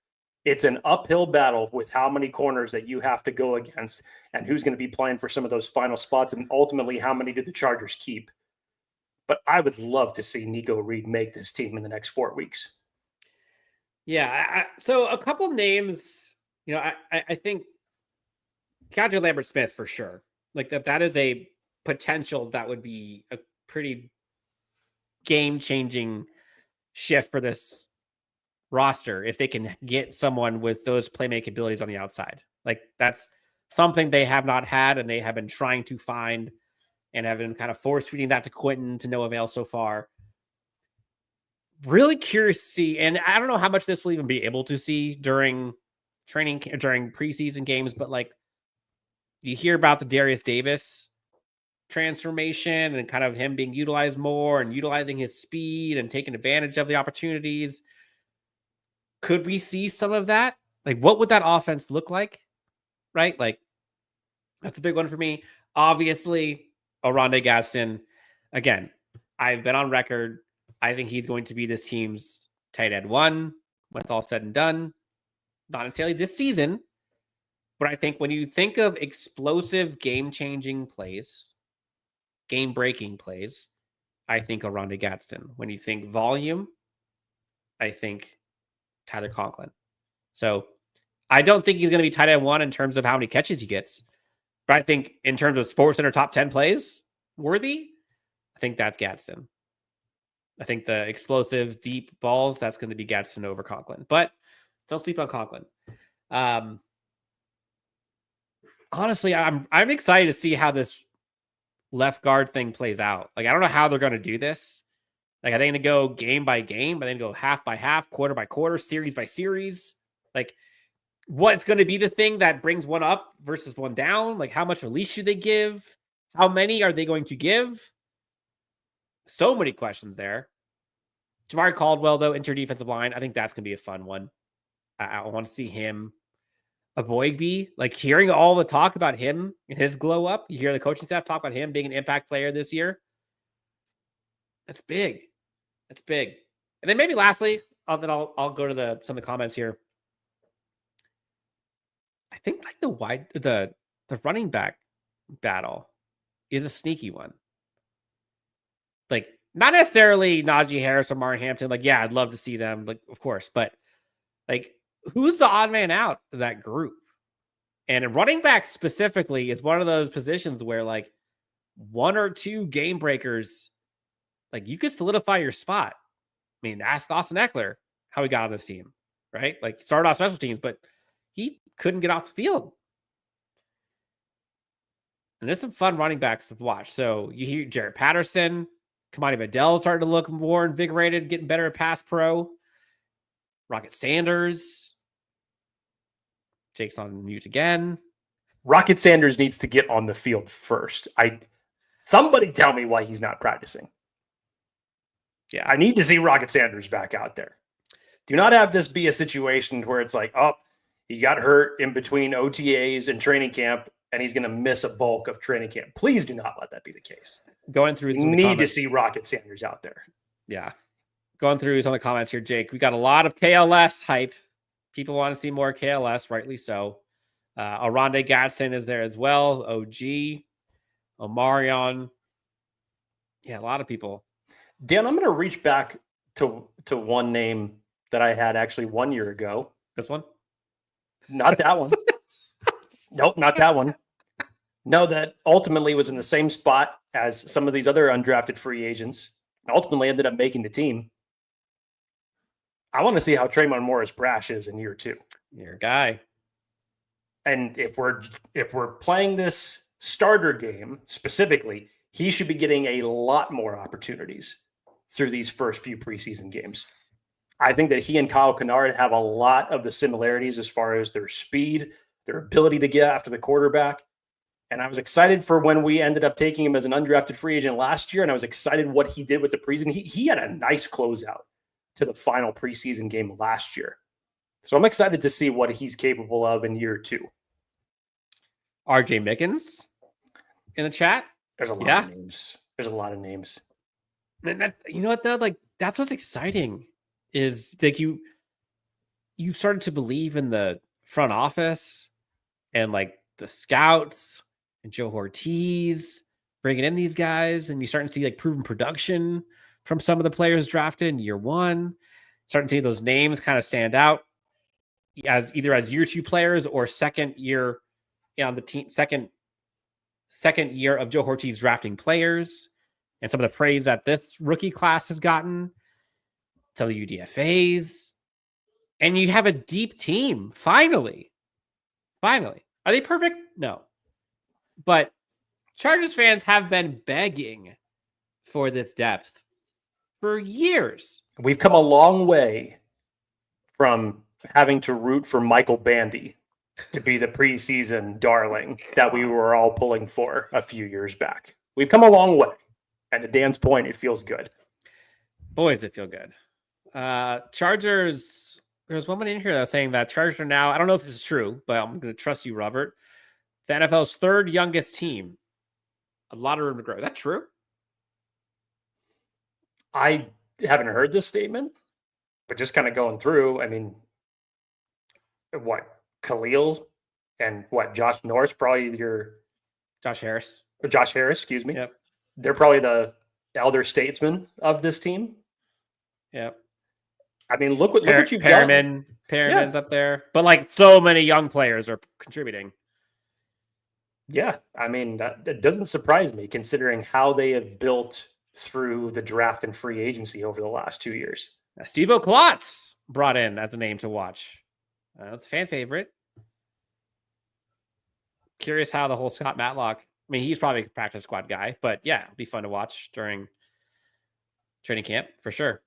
It's an uphill battle with how many corners that you have to go against and who's going to be playing for some of those final spots, and ultimately how many do the Chargers keep. But I would love to see Nico Reed make this team in the next 4 weeks. Yeah, so a couple names, I think Keandre Lambert-Smith for sure. Like that is a potential that would be a pretty game-changing shift for this roster if they can get someone with those playmaking abilities on the outside. Like that's something they have not had, and they have been trying to find and have been kind of force feeding that to Quentin to no avail so far. Really curious to see, and I don't know how much this will even be able to see during preseason games, but like you hear about the Darius Davis transformation and kind of him being utilized more and utilizing his speed and taking advantage of the opportunities. Could we see some of that? Like, what would that offense look like? Right? Like, that's a big one for me. Obviously, Oronde Gadsden, again, I've been on record. I think he's going to be this team's tight end one when it's all said and done. Not necessarily this season, but I think when you think of explosive, game-changing plays, game-breaking plays, I think Oronde Gadsden. When you think volume, I think Tyler Conklin. So I don't think he's going to be tight end one in terms of how many catches he gets, but I think in terms of SportsCenter top 10 plays worthy, I think that's Gadsden. I think the explosive, deep balls, that's going to be Gadsden over Conklin. But don't sleep on Conklin. Honestly, I'm excited to see how this left guard thing plays out. Like, I don't know how they're going to do this. Like, are they going to go game by game? Are they going to go half by half, quarter by quarter, series by series? Like, what's going to be the thing that brings one up versus one down? Like, how much release should they give? How many are they going to give? So many questions there. Jamari Caldwell, though, interior defensive line. I think that's going to be a fun one. I want to see him. Aboigbe, like hearing all the talk about him and his glow up. You hear the coaching staff talk about him being an impact player this year. That's big. That's big. And then maybe lastly, I'll go to some of the comments here. I think like the running back battle is a sneaky one. Like not necessarily Najee Harris or Martin Hampton. Like, yeah, I'd love to see them, like, of course, but like who's the odd man out of that group? And a running back specifically is one of those positions where like one or two game breakers, like you could solidify your spot. I mean, ask Austin Eckler how he got on this team, right? Like he started off special teams, but he couldn't get off the field. And there's some fun running backs to watch. So you hear Jared Patterson, Kamani Vidal starting to look more invigorated, getting better at pass pro. Rocket Sanders. Jake's on mute again. Rocket Sanders needs to get on the field first. Somebody tell me why he's not practicing. Yeah, I need to see Rocket Sanders back out there. Do not have this be a situation where it's like, oh, he got hurt in between OTAs and training camp, and he's going to miss a bulk of training camp. Please do not let that be the case. Going through, we need to see Rocket Sanders out there. Yeah. Going through some of the comments here, Jake. We got a lot of KLS hype. People want to see more KLS, rightly so. Oronde Gadsden is there as well. OG, Omarion. Yeah, a lot of people. Dan, I'm going to reach back to one name that I had actually 1 year ago. This one? Not that one. Nope, not that one. No, that ultimately was in the same spot as some of these other undrafted free agents. Ultimately ended up making the team. I want to see how Tremon Morris-Brash is in year 2. Your guy. And if we're playing this starter game specifically, he should be getting a lot more opportunities through these first few preseason games. I think that he and Kyle Kennard have a lot of the similarities as far as their speed, their ability to get after the quarterback. And I was excited for when we ended up taking him as an undrafted free agent last year, and I was excited what he did with the preseason. He had a nice closeout to the final preseason game last year. So I'm excited to see what he's capable of in year 2. RJ Mickens in the chat. There's a lot of names. There's a lot of names. And you know what though? Like that's what's exciting is like you started to believe in the front office and like the scouts and Joe Hortiz bringing in these guys, and you starting to see like proven production from some of the players drafted in year 1. Starting to see those names kind of stand out as either as year 2 players or second year on the team, second year of Joe Hortiz drafting players, and some of the praise that this rookie class has gotten. Some of the UDFAs. And you have a deep team. Finally. Are they perfect? No. But Chargers fans have been begging for this depth for years. We've come a long way from having to root for Michael Bandy to be the preseason darling that we were all pulling for a few years back. We've come a long way. And to Dan's point, it feels good. Boy, does it feel good. Chargers, there's one in here that's saying that Chargers are now, I don't know if this is true, but I'm going to trust you, Robert. The NFL's third youngest team. A lot of room to grow. Is that true? I haven't heard this statement, but just kind of going through, I mean, what, Khalil and what, Josh Norris, probably Josh Harris, excuse me. Yep. They're probably the elder statesmen of this team. Yep. I mean, look what you've done. Perriman's up there, but like so many young players are contributing. Yeah, I mean, that doesn't surprise me considering how they have built through the draft and free agency over the last 2 years. Steve O'Klotz brought in as a name to watch. That's a fan favorite. Curious how the whole Scott Matlock, I mean, he's probably a practice squad guy, but yeah, it'll be fun to watch during training camp for sure.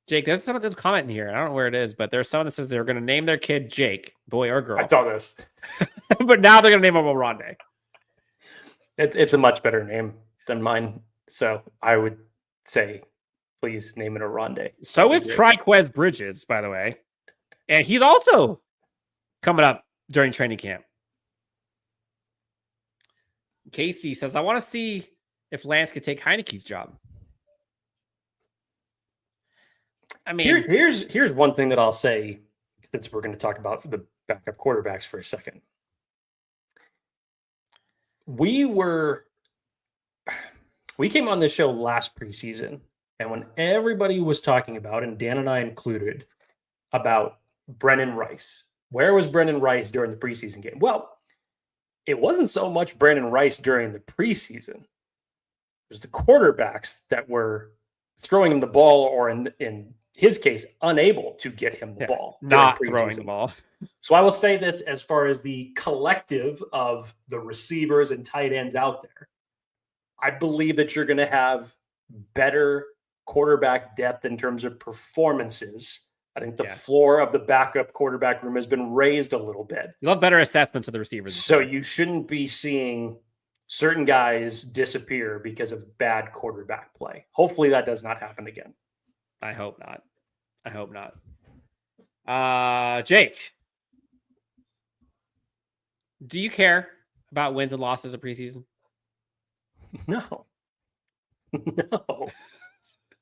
Jake, there's someone that's commenting here. I don't know where it is, but there's someone that says they're going to name their kid Jake, boy or girl. I saw this. But now they're going to name him Oronde. It's a much better name than mine. So I would say, please name it Oronde. So is Triquez Bridges, by the way. And he's also coming up during training camp. Casey says, I want to see if Lance could take Heineke's job. I mean, here's one thing that I'll say, since we're going to talk about the backup quarterbacks for a second. We came on this show last preseason, and when everybody was talking about, and Dan and I included, about Brennan Rice. Where was Brennan Rice during the preseason game? Well, it wasn't so much Brennan Rice during the preseason. It was the quarterbacks that were throwing him the ball, or in his case, unable to get him the ball. Not throwing the ball. So I will say this as far as the collective of the receivers and tight ends out there. I believe that you're going to have better quarterback depth in terms of performances. I think the floor of the backup quarterback room has been raised a little bit. You'll have better assessments of the receivers. So you shouldn't be seeing certain guys disappear because of bad quarterback play. Hopefully that does not happen again. I hope not. Jake, do you care about wins and losses of preseason? No.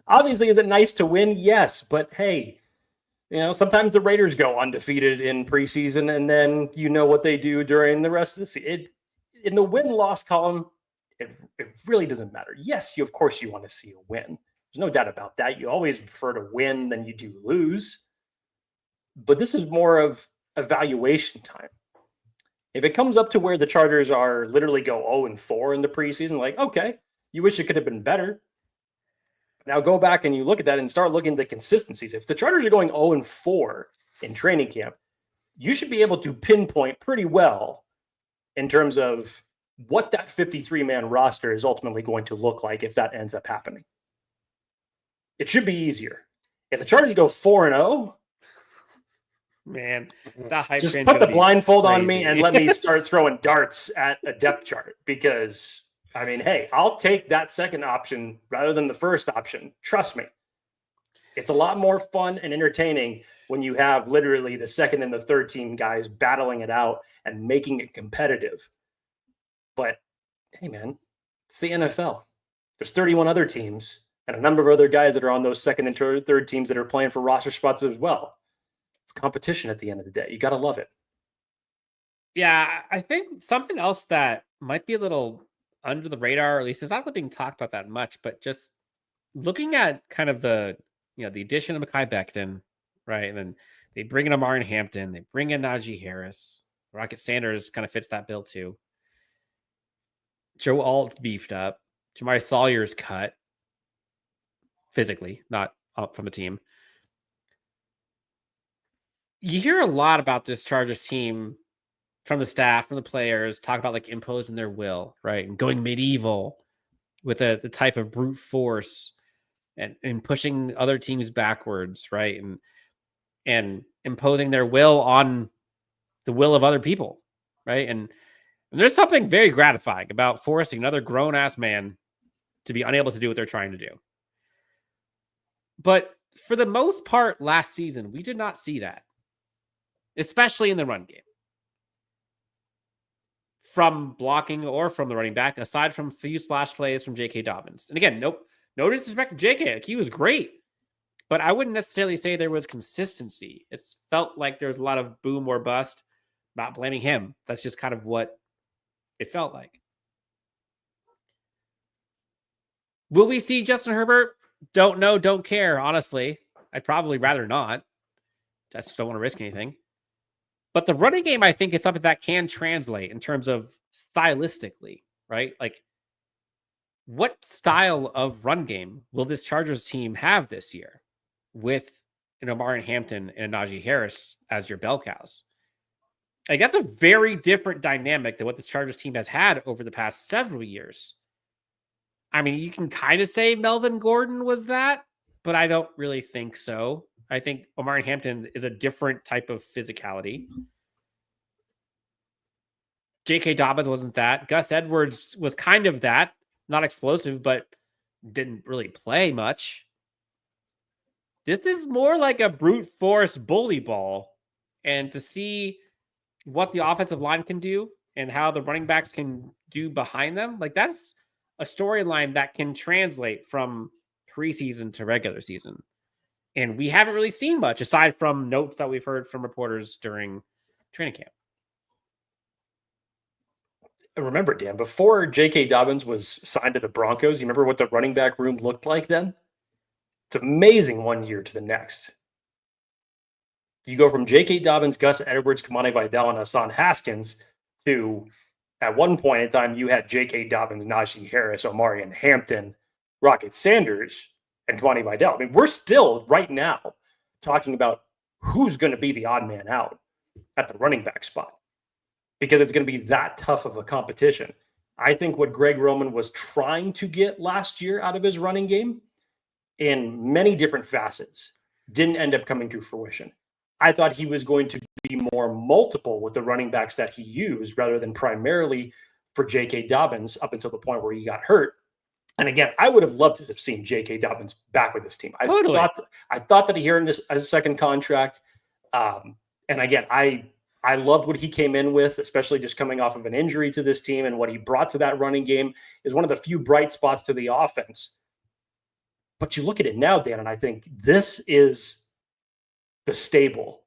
Obviously, is it nice to win? Yes, but hey, sometimes the Raiders go undefeated in preseason, and then you know what they do during the rest of the season. In the win-loss column, it really doesn't matter. Yes, of course you want to see a win. There's no doubt about that. You always prefer to win than you do lose. But this is more of evaluation time. If it comes up to where the Chargers are literally go 0-4 in the preseason, like, okay, you wish it could have been better. Now go back and you look at that and start looking at the consistencies. If the Chargers are going 0-4 in training camp, you should be able to pinpoint pretty well in terms of what that 53-man roster is ultimately going to look like if that ends up happening. It should be easier. If the Chargers go 4-0, man, that hype just put the blindfold on me and let me start throwing darts at a depth chart, because I mean, hey, I'll take that second option rather than the first option. Trust me. It's a lot more fun and entertaining when you have literally the second and the third team guys battling it out and making it competitive. But hey, man, it's the NFL. There's 31 other teams and a number of other guys that are on those second and third teams that are playing for roster spots as well. It's competition at the end of the day. You got to love it. Yeah, I think something else that might be a little under the radar, or at least it's not being talked about that much, but just looking at kind of the addition of Mekhi Becton, right? And then they bring in Amari Hampton, they bring in Najee Harris, Rocket Sanders kind of fits that bill too. Joe Alt beefed up, Jamari Sawyer's cut physically, not up from the team. You hear a lot about this Chargers team from the staff, from the players, talk about like imposing their will, right? And going medieval with the type of brute force and pushing other teams backwards, right? And imposing their will on the will of other people, right? And there's something very gratifying about forcing another grown-ass man to be unable to do what they're trying to do. But for the most part, last season, we did not see that, especially in the run game. From blocking or from the running back, aside from a few splash plays from J.K. Dobbins. And again, no disrespect to J.K. Like, he was great, but I wouldn't necessarily say there was consistency. It felt like there was a lot of boom or bust. Not blaming him. That's just kind of what it felt like. Will we see Justin Herbert? Don't know, don't care, honestly. I'd probably rather not. I just don't want to risk anything. But the running game, I think, is something that can translate in terms of stylistically, right? Like, what style of run game will this Chargers team have this year with an Omarion Hampton and a Najee Harris as your bell cows? Like, that's a very different dynamic than what this Chargers team has had over the past several years. I mean, you can kind of say Melvin Gordon was that, but I don't really think so. I think Omarion Hampton is a different type of physicality. J.K. Dobbins wasn't that. Gus Edwards was kind of that. Not explosive, but didn't really play much. This is more like a brute force bully ball. And to see what the offensive line can do and how the running backs can do behind them, like, that's a storyline that can translate from preseason to regular season. And we haven't really seen much aside from notes that we've heard from reporters during training camp. Remember, Dan, before J.K. Dobbins was signed to the Broncos, you remember what the running back room looked like then? It's amazing one year to the next. You go from J.K. Dobbins, Gus Edwards, Kamani Vidal, and Hassan Haskins to, at one point in time, you had J.K. Dobbins, Najee Harris, Omarion Hampton, Rocket Sanders, and Kamani Vidal. I mean, we're still right now talking about who's going to be the odd man out at the running back spot, because it's going to be that tough of a competition. I think what Greg Roman was trying to get last year out of his running game in many different facets didn't end up coming to fruition. I thought he was going to be more multiple with the running backs that he used rather than primarily for J.K. Dobbins up until the point where he got hurt. And again, I would have loved to have seen J.K. Dobbins back with this team. I thought that he heard this as a second contract. And again, I loved what he came in with, especially just coming off of an injury to this team, and what he brought to that running game is one of the few bright spots to the offense. But you look at it now, Dan, and I think this is the stable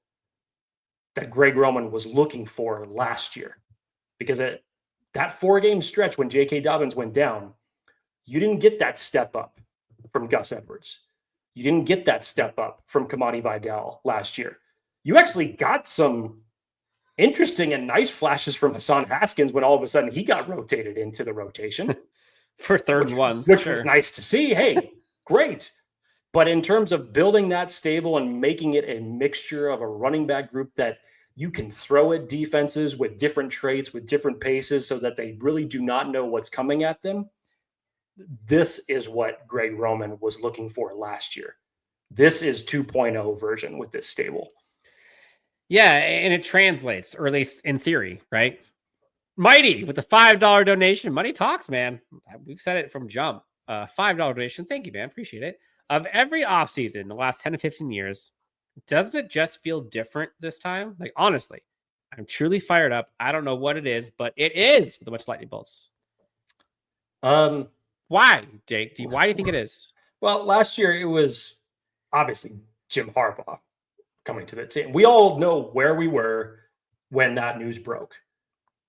that Greg Roman was looking for last year. Because at that 4-game stretch when J.K. Dobbins went down, you didn't get that step up from Gus Edwards. You didn't get that step up from Kamani Vidal last year. You actually got some interesting and nice flashes from Hassan Haskins when all of a sudden he got rotated into the rotation. For third and ones. Which was nice to see. Hey, great. But in terms of building that stable and making it a mixture of a running back group that you can throw at defenses with different traits, with different paces, so that they really do not know what's coming at them, this is what Greg Roman was looking for last year. This is 2.0 version with this stable. Yeah, and it translates, or at least in theory, right? Mighty with the $5 donation. Money talks, man. We've said it from jump. $5 donation. Thank you, man. Appreciate it. Of every offseason in the last 10 to 15 years, doesn't it just feel different this time? Like, honestly, I'm truly fired up. I don't know what it is, but it is with a bunch of lightning bolts. Why, Jake? Why do you think it is? Well, last year it was obviously Jim Harbaugh coming to the team. We all know where we were when that news broke.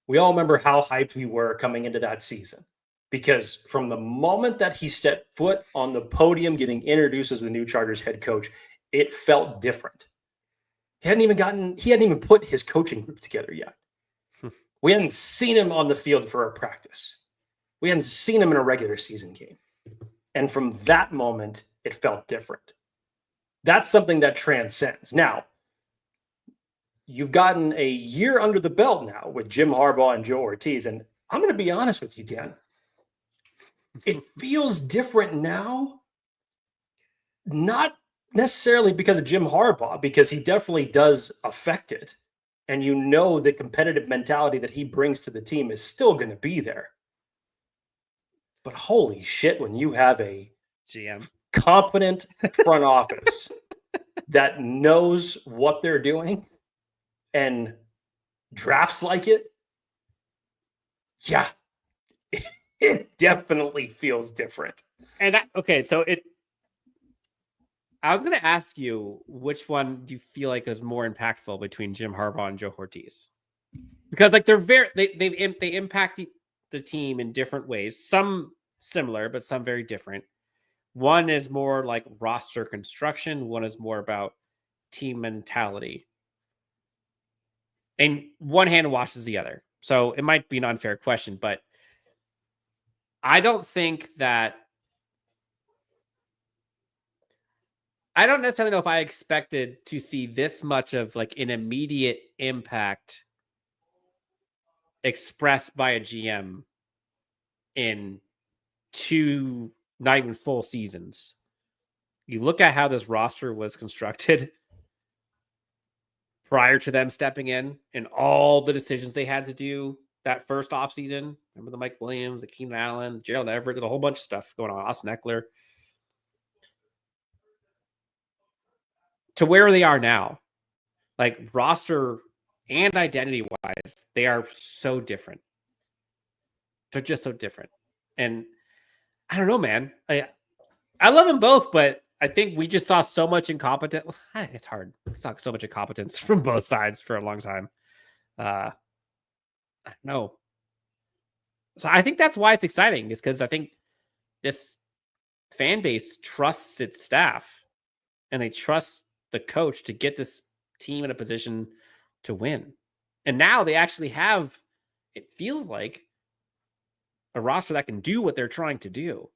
We all remember how hyped we were coming into that season, because from the moment that he set foot on the podium getting introduced as the new Chargers head coach, it felt different. He hadn't even put his coaching group together yet. We hadn't seen him on the field for a practice. We hadn't seen him in a regular season game. And from that moment, it felt different. That's something that transcends. Now, you've gotten a year under the belt now with Jim Harbaugh and Joe Ortiz. And I'm going to be honest with you, Dan. It feels different now. Not necessarily because of Jim Harbaugh, because he definitely does affect it. And you know the competitive mentality that he brings to the team is still going to be there. But holy shit, when you have a GM competent front office that knows what they're doing and drafts like it, yeah, it definitely feels different. And I was going to ask you, which one do you feel like is more impactful between Jim Harbaugh and Joe Ortiz? Because like they impact the team in different ways. Some similar, but some very different. One is more like roster construction. One is more about team mentality. And one hand washes the other. So it might be an unfair question, but I don't necessarily know if I expected to see this much of like an immediate impact expressed by a GM in 2 not even full seasons. You look at how this roster was constructed prior to them stepping in and all the decisions they had to do that first offseason. Remember the Mike Williams, the Keenan Allen, Gerald Everett, there's a whole bunch of stuff going on. Austin Eckler. To where they are now, like roster and identity wise, they are so different. They're just so different. And I don't know, man. I love them both, but I think we just saw so much incompetence. It's hard. We saw so much incompetence from both sides for a long time. I don't know. So I think that's why it's exciting, is because I think this fan base trusts its staff and they trust the coach to get this team in a position to win. And now they actually have, it feels like, a roster that can do what they're trying to do,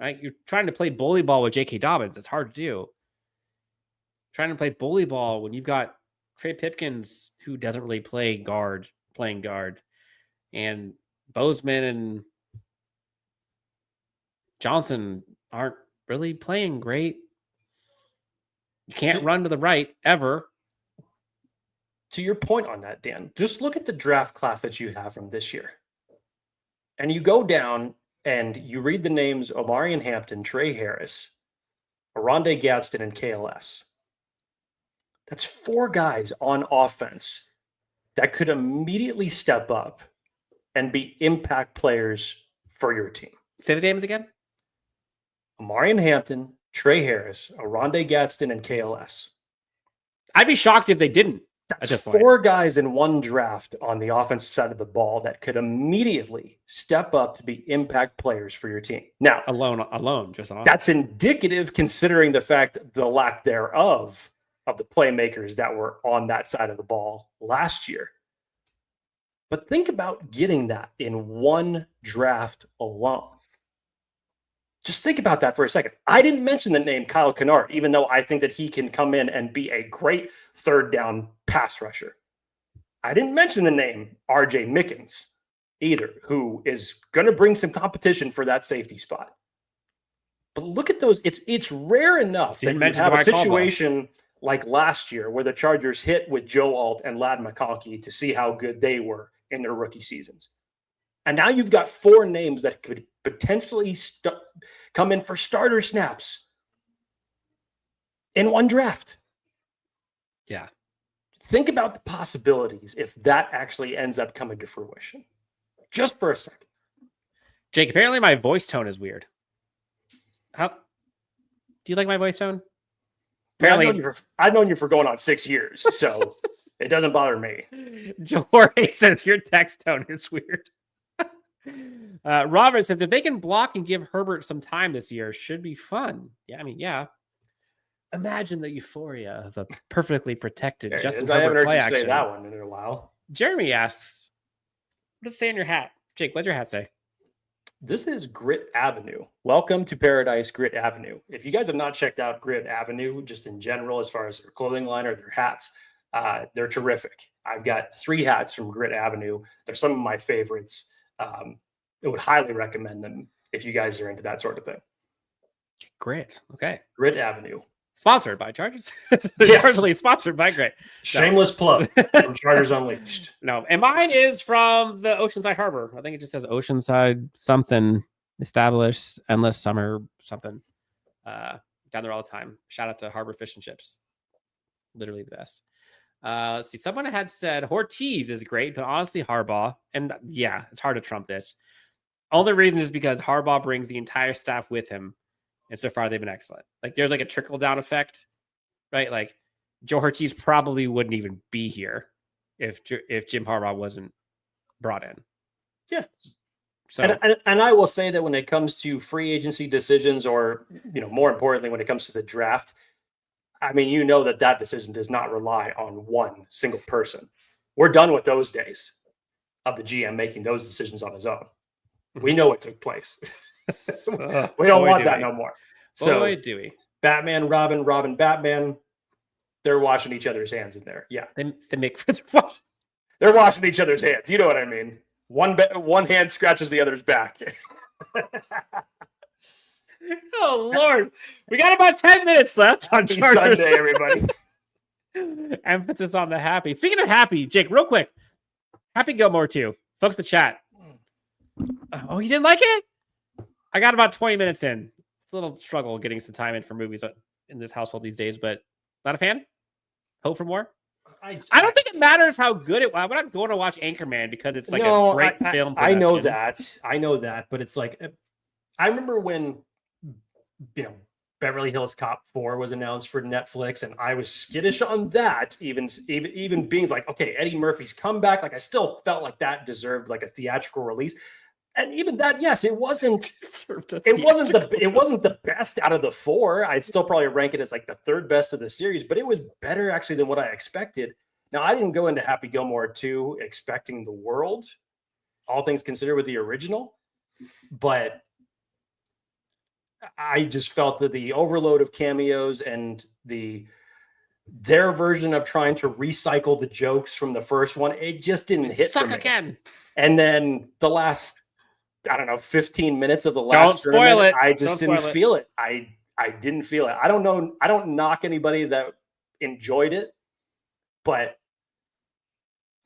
right? You're trying to play bully ball with J.K. Dobbins. It's hard to do. Trying to play bully ball when you've got Trey Pipkins, who doesn't really play guard, playing guard, and Bozeman and Johnson aren't really playing great. You can't run to the right ever. To your point on that, Dan, just look at the draft class that you have from this year. And you go down and you read the names Omarion Hampton, Trey Harris, Aronde Gadsden, and KLS. That's 4 guys on offense that could immediately step up and be impact players for your team. Say the names again. Omarion Hampton, Trey Harris, Aronde Gadsden, and KLS. I'd be shocked if they didn't. That's 4 guys in one draft on the offensive side of the ball that could immediately step up to be impact players for your team. Now, alone, just on. That's indicative, considering the fact the lack thereof of the playmakers that were on that side of the ball last year. But think about getting that in one draft alone. Just think about that for a second. I didn't mention the name Kyle Kennard, even though I think that he can come in and be a great third down pass rusher. I didn't mention the name RJ Mickens either, who is going to bring some competition for that safety spot. But look at those. It's rare enough that you have a situation like last year where the Chargers hit with Joe Alt and Ladd McConkey to see how good they were in their rookie seasons. And now you've got 4 names that could potentially come in for starter snaps in one draft. Yeah. Think about the possibilities if that actually ends up coming to fruition. Just for a second. Jake, apparently my voice tone is weird. How do you like my voice tone? Apparently, I've known you for going on 6 years, so it doesn't bother me. Jorge says your text tone is weird. Robert says if they can block and give Herbert some time this year, should be fun. Yeah, I mean, yeah. Imagine the euphoria of a perfectly protected Justin Herbert I haven't heard play you action. say that one in a while. Jeremy asks, what does it say on your hat? Jake, what's your hat say? This is Grit Avenue. Welcome to Paradise, Grit Avenue. If you guys have not checked out Grit Avenue, just in general, as far as their clothing line or their hats, They're terrific. I've got 3 hats from Grit Avenue. They're some of my favorites. I would highly recommend them if you guys are into that sort of thing. Great. Okay. Grit Avenue. Sponsored by Chargers. Yes. Personally sponsored by Grit. Shameless plug from Chargers Unleashed. No, and mine is from the Oceanside Harbor. I think it just says Oceanside something established, endless summer something. Down there all the time. Shout out to Harbor Fish and Chips. Literally the best. Let's see. Someone had said Hortiz is great, but honestly, Harbaugh. And yeah, it's hard to trump this. Only reason is because Harbaugh brings the entire staff with him. And so far, they've been excellent. Like, there's like a trickle-down effect, right? Like, Joe Hortiz probably wouldn't even be here if Jim Harbaugh wasn't brought in. Yeah. So, and I will say that when it comes to free agency decisions, or, more importantly, when it comes to the draft, I mean, that decision does not rely on one single person. We're done with those days of the GM making those decisions on his own. We know what took place. We don't want that no more. So, boy, do we. Batman, Robin, Batman, they're washing each other's hands in there. Yeah. They make they're washing each other's hands. You know what I mean? One hand scratches the other's back. Oh, Lord. We got about 10 minutes left on Happy Chargers. Sunday, everybody. Emphasis on the happy. Speaking of happy, Jake, real quick. Happy Gilmore, too. Folks, the chat. Oh, you didn't like it? I got about 20 minutes in. It's a little struggle getting some time in for movies in this household these days, but not a fan? Hope for more? I don't think it matters how good it was. I'm not going to watch Anchorman because it's like a great film production. I know that, but it's like, I remember when, Beverly Hills Cop 4 was announced for Netflix, and I was skittish on that, even being like, okay, Eddie Murphy's comeback. Like, I still felt like that deserved like a theatrical release. And even that, yes, it wasn't the best out of the 4. I'd still probably rank it as like the 3rd best of the series, but it was better actually than what I expected. Now, I didn't go into Happy Gilmore 2 expecting the world, all things considered, with the original, but I just felt that the overload of cameos and their version of trying to recycle the jokes from the first one, it just didn't hit for me. Again. And then the last, 15 minutes of the last tournament, I just didn't feel it. I didn't feel it. I don't know. I don't knock anybody that enjoyed it, but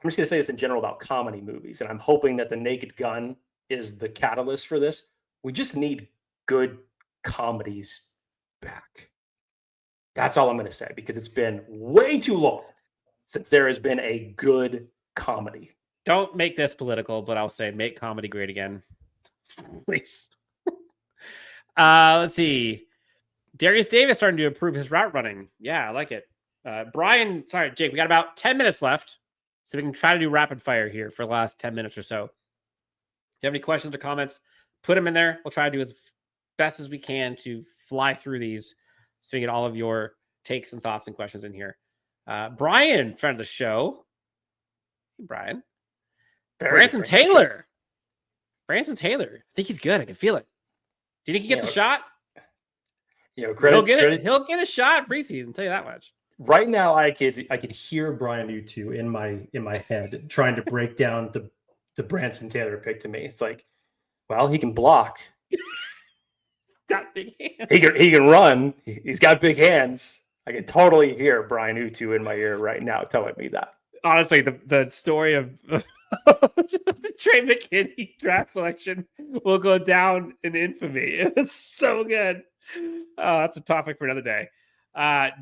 I'm just going to say this in general about comedy movies. And I'm hoping that The Naked Gun is the catalyst for this. We just need good comedies back. That's all I'm going to say, because it's been way too long since there has been a good comedy. Don't make this political, but I'll say make comedy great again. Please. Let's see. Darius Davis starting to improve his route running. Yeah, I like it. Jake, we got about 10 minutes left, so we can try to do rapid fire here for the last 10 minutes or so. If you have any questions or comments, put them in there. We'll try to do as best as we can to fly through these so we get all of your takes and thoughts and questions in here. Brian, friend of the show. Hey, Brian. Branson Taylor. I think he's good. I can feel it. Do you think he gets a shot? He'll get a shot preseason. Tell you that much. Right now, I could hear Brian U2 in my head trying to break down the Branson Taylor pick to me. It's like, well, he can block. Got big hands. He can run. He's got big hands. I can totally hear Brian U2 in my ear right now telling me that. Honestly, the story of the Trey McKinney draft selection will go down in infamy. It's so good. Oh, that's a topic for another day.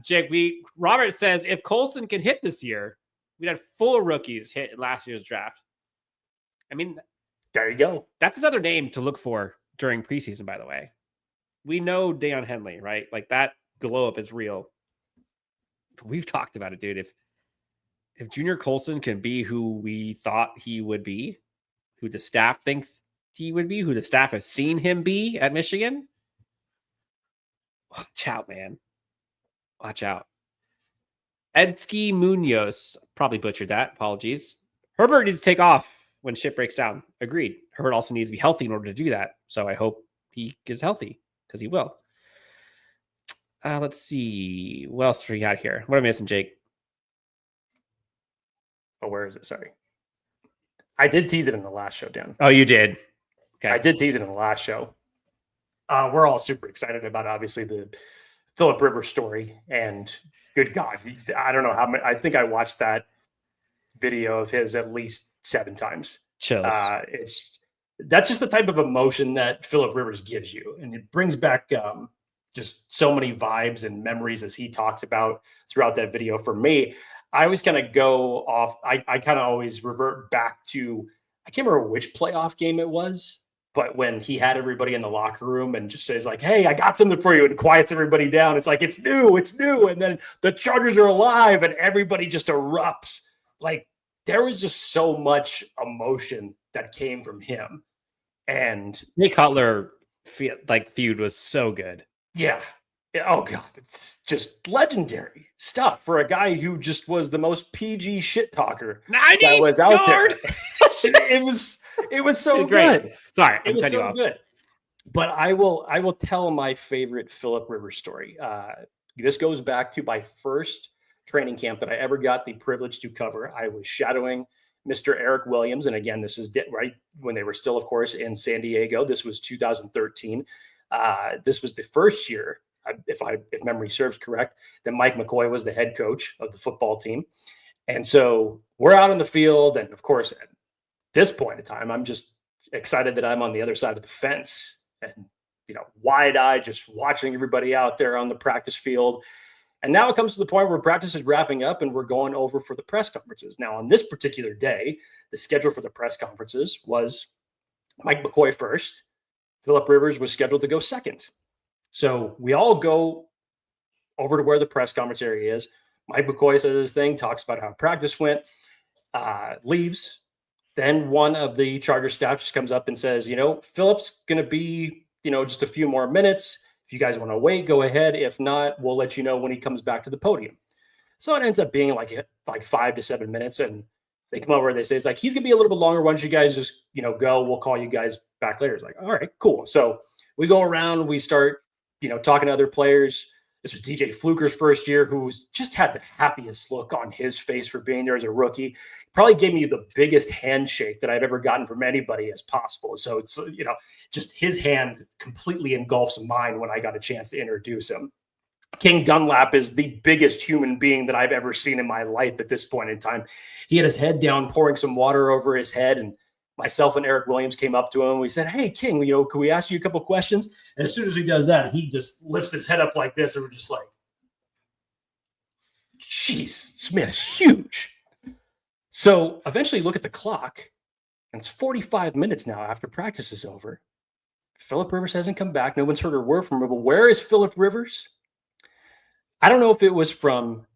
Jake, Robert says if Colson can hit this year, we'd have 4 rookies hit in last year's draft. I mean, there you go. That's another name to look for during preseason, by the way. We know Deion Henley, right? Like, that glow up is real. We've talked about it, dude. If Junior Colson can be who we thought he would be, who the staff thinks he would be, who the staff has seen him be at Michigan, watch out, man. Watch out. Edsky Munoz, probably butchered that. Apologies. Herbert needs to take off when shit breaks down. Agreed. Herbert also needs to be healthy in order to do that. So I hope he gets healthy, because he will. Let's see. What else we got here? What am I missing, Jake? Oh, where is it? Sorry. I did tease it in the last show, Dan. Oh, you did? Okay. I did tease it in the last show. We're all super excited about, obviously, the Philip Rivers story. And good God, I don't know how many. I think I watched that video of his at least 7 times. Chills. That's just the type of emotion that Philip Rivers gives you. And it brings back just so many vibes and memories as he talks about throughout that video. For me, I always kind of go off. I kind of always revert back to, I can't remember which playoff game it was, but when he had everybody in the locker room and just says like, hey, I got something for you, and quiets everybody down. It's like, it's new. And then the Chargers are alive and everybody just erupts. Like, there was just so much emotion that came from him. And Nick Cutler feud was so good. Yeah. Oh God, it's just legendary stuff for a guy who just was the most PG shit talker that was out there. it was so good. Sorry, it was so good. But I will tell my favorite Philip Rivers story. This goes back to my first training camp that I ever got the privilege to cover. I was shadowing Mr. Eric Williams, and again, this is right when they were still, of course, in San Diego. This was 2013. This was the first year, if memory serves correct, that Mike McCoy was the head coach of the football team. And so we're out on the field. And of course, at this point in time, I'm just excited that I'm on the other side of the fence and, wide-eyed, just watching everybody out there on the practice field. And now it comes to the point where practice is wrapping up and we're going over for the press conferences. Now, on this particular day, the schedule for the press conferences was Mike McCoy first. Philip Rivers was scheduled to go second. So we all go over to where the press conference area is. Mike McCoy says his thing, talks about how practice went, leaves. Then one of the Charger staff just comes up and says, Philip's going to be, just a few more minutes. If you guys want to wait, go ahead. If not, we'll let you know when he comes back to the podium. So it ends up being like 5 to 7 minutes. And they come over and they say, it's like, he's going to be a little bit longer. Why don't you guys just, go? We'll call you guys back later. It's like, all right, cool. So we go around, we start, talking to other players. This was DJ Fluker's first year, who's just had the happiest look on his face for being there as a rookie. Probably gave me the biggest handshake that I've ever gotten from anybody as possible. So it's, just his hand completely engulfs mine when I got a chance to introduce him. King Dunlap is the biggest human being that I've ever seen in my life at this point in time. He had his head down, pouring some water over his head, and myself and Eric Williams came up to him. We said, hey, King, can we ask you a couple questions? And as soon as he does that, he just lifts his head up like this, and we're just like, jeez, this man is huge. So eventually look at the clock, and it's 45 minutes now after practice is over. Philip Rivers hasn't come back. No one's heard a word from him. But where is Philip Rivers? I don't know if it was from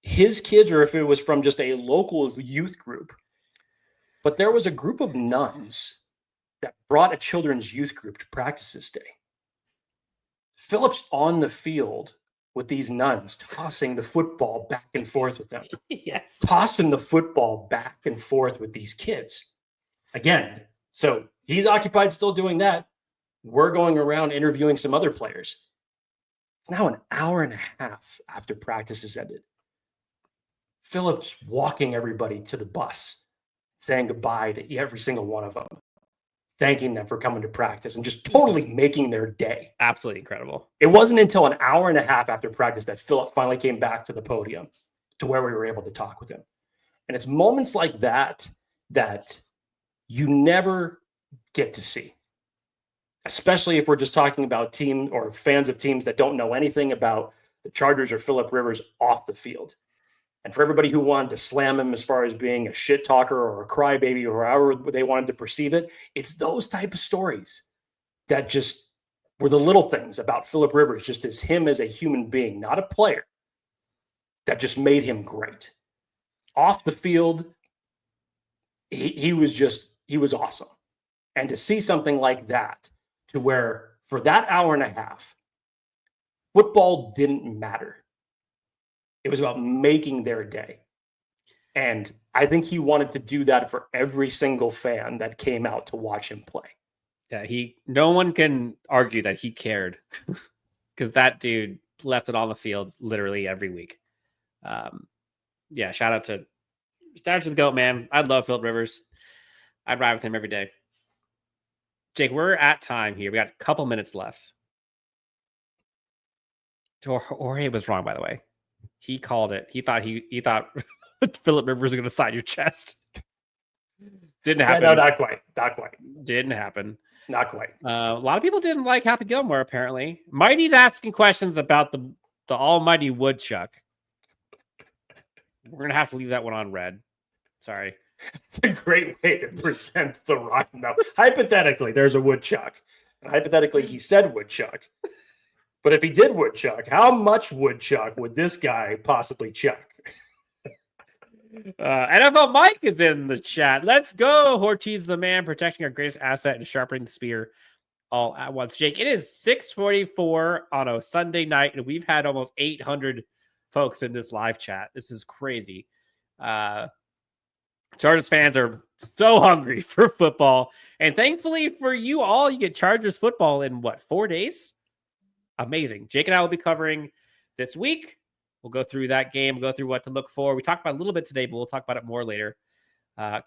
his kids or if it was from just a local youth group. But there was a group of nuns that brought a children's youth group to practice this day. Philip's on the field with these nuns, tossing the football back and forth with them. Yes. Tossing the football back and forth with these kids. Again, so he's occupied still doing that. We're going around interviewing some other players. It's now an hour and a half after practice has ended. Philip's walking everybody to the bus, saying goodbye to every single one of them, thanking them for coming to practice and just totally making their day. Absolutely incredible. It wasn't until an hour and a half after practice that Philip finally came back to the podium to where we were able to talk with him. And it's moments like that that you never get to see, especially if we're just talking about team or fans of teams that don't know anything about the Chargers or Philip Rivers off the field. And for everybody who wanted to slam him as far as being a shit talker or a crybaby or however they wanted to perceive it, it's those type of stories that just were the little things about Philip Rivers, just as him as a human being, not a player, that just made him great. Off the field, he was awesome. And to see something like that, to where for that hour and a half, football didn't matter. It was about making their day. And I think he wanted to do that for every single fan that came out to watch him play. Yeah, no one can argue that he cared because that dude left it on the field literally every week. Shout out to Shout out to the GOAT, man. I love Phillip Rivers. I'd ride with him every day. Jake, we're at time here. We got a couple minutes left. Jorge was wrong, by the way. He called it. He thought Phillip Rivers was going to sign your chest. Didn't happen. Yeah, no, not quite. Not quite. Didn't happen. Not quite. A lot of people didn't like Happy Gilmore, apparently. Mighty's asking questions about the almighty woodchuck. We're going to have to leave that one on red. Sorry. It's a great way to present the rhyme, though. Hypothetically, there's a woodchuck. And hypothetically, he said woodchuck. But if he did woodchuck, how much woodchuck would this guy possibly chuck? NFL Mike is in the chat. Let's go. Hortiz, the man, protecting our greatest asset and sharpening the spear all at once. Jake, it is 6:44 on a Sunday night, and we've had almost 800 folks in this live chat. This is crazy. Chargers fans are so hungry for football. And thankfully for you all, you get Chargers football in 4 days? Amazing. Jake and I will be covering this week. We'll go through that game. We'll go through what to look for. We talked about it a little bit today, but we'll talk about it more later.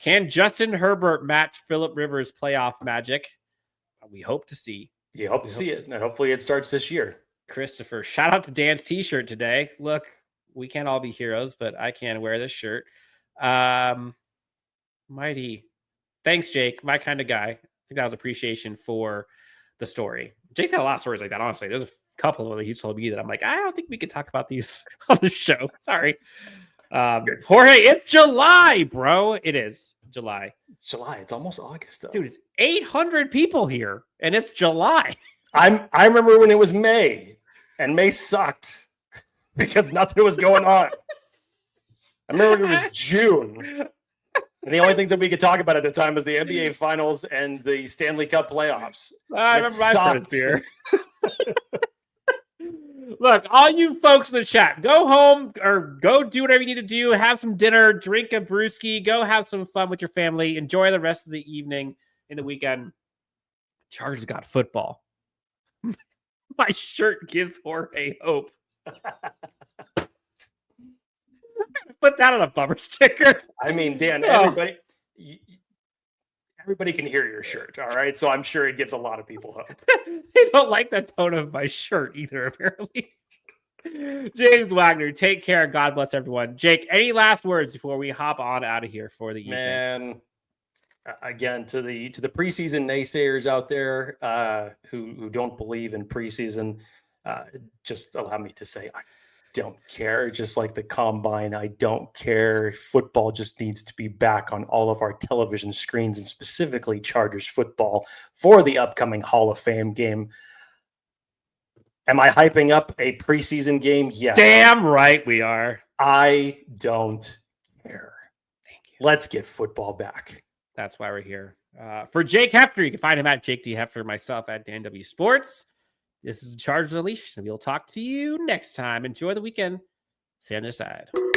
Can Justin Herbert match Phillip Rivers' playoff magic? We hope to see. You hope to see it. And hopefully it starts this year. Christopher, shout out to Dan's t-shirt today. Look, we can't all be heroes, but I can wear this shirt. Mighty. Thanks, Jake. My kind of guy. I think that was appreciation for the story. Jake's got a lot of stories like that, honestly. There's a couple of them that he's told me that I'm like, I don't think we could talk about these on the show. Sorry. Jorge, it's July, bro. It is July. It's July. It's almost August, though. Dude, it's 800 people here, and it's July. I remember when it was May, and May sucked because nothing was going on. I remember when it was June. And the only things that we could talk about at the time was the NBA Finals and the Stanley Cup playoffs. I remember my first beer. Look, all you folks in the chat, go home or go do whatever you need to do. Have some dinner, drink a brewski, go have some fun with your family. Enjoy the rest of the evening and the weekend. Chargers got football. My shirt gives Jorge hope. Put that on a bumper sticker. I mean, Dan, everybody can hear your shirt, all right? So I'm sure it gives a lot of people hope. They don't like the tone of my shirt either, apparently. James Wagner, take care. God bless everyone. Jake, any last words before we hop on out of here for the evening? Man, again, to the preseason naysayers out there who don't believe in preseason, just allow me to say I don't care. Just like the combine, I don't care. Football just needs to be back on all of our television screens, and specifically Chargers football for the upcoming Hall of Fame game. Am I hyping up a preseason game? Yes. Damn right we are. I don't care. Thank you. Let's get football back. That's why we're here. For Jake Hefner, you can find him at Jake D. Hefner, myself at Dan W. Sports. This is Chargers Unleashed, and we'll talk to you next time. Enjoy the weekend. See you on the other side.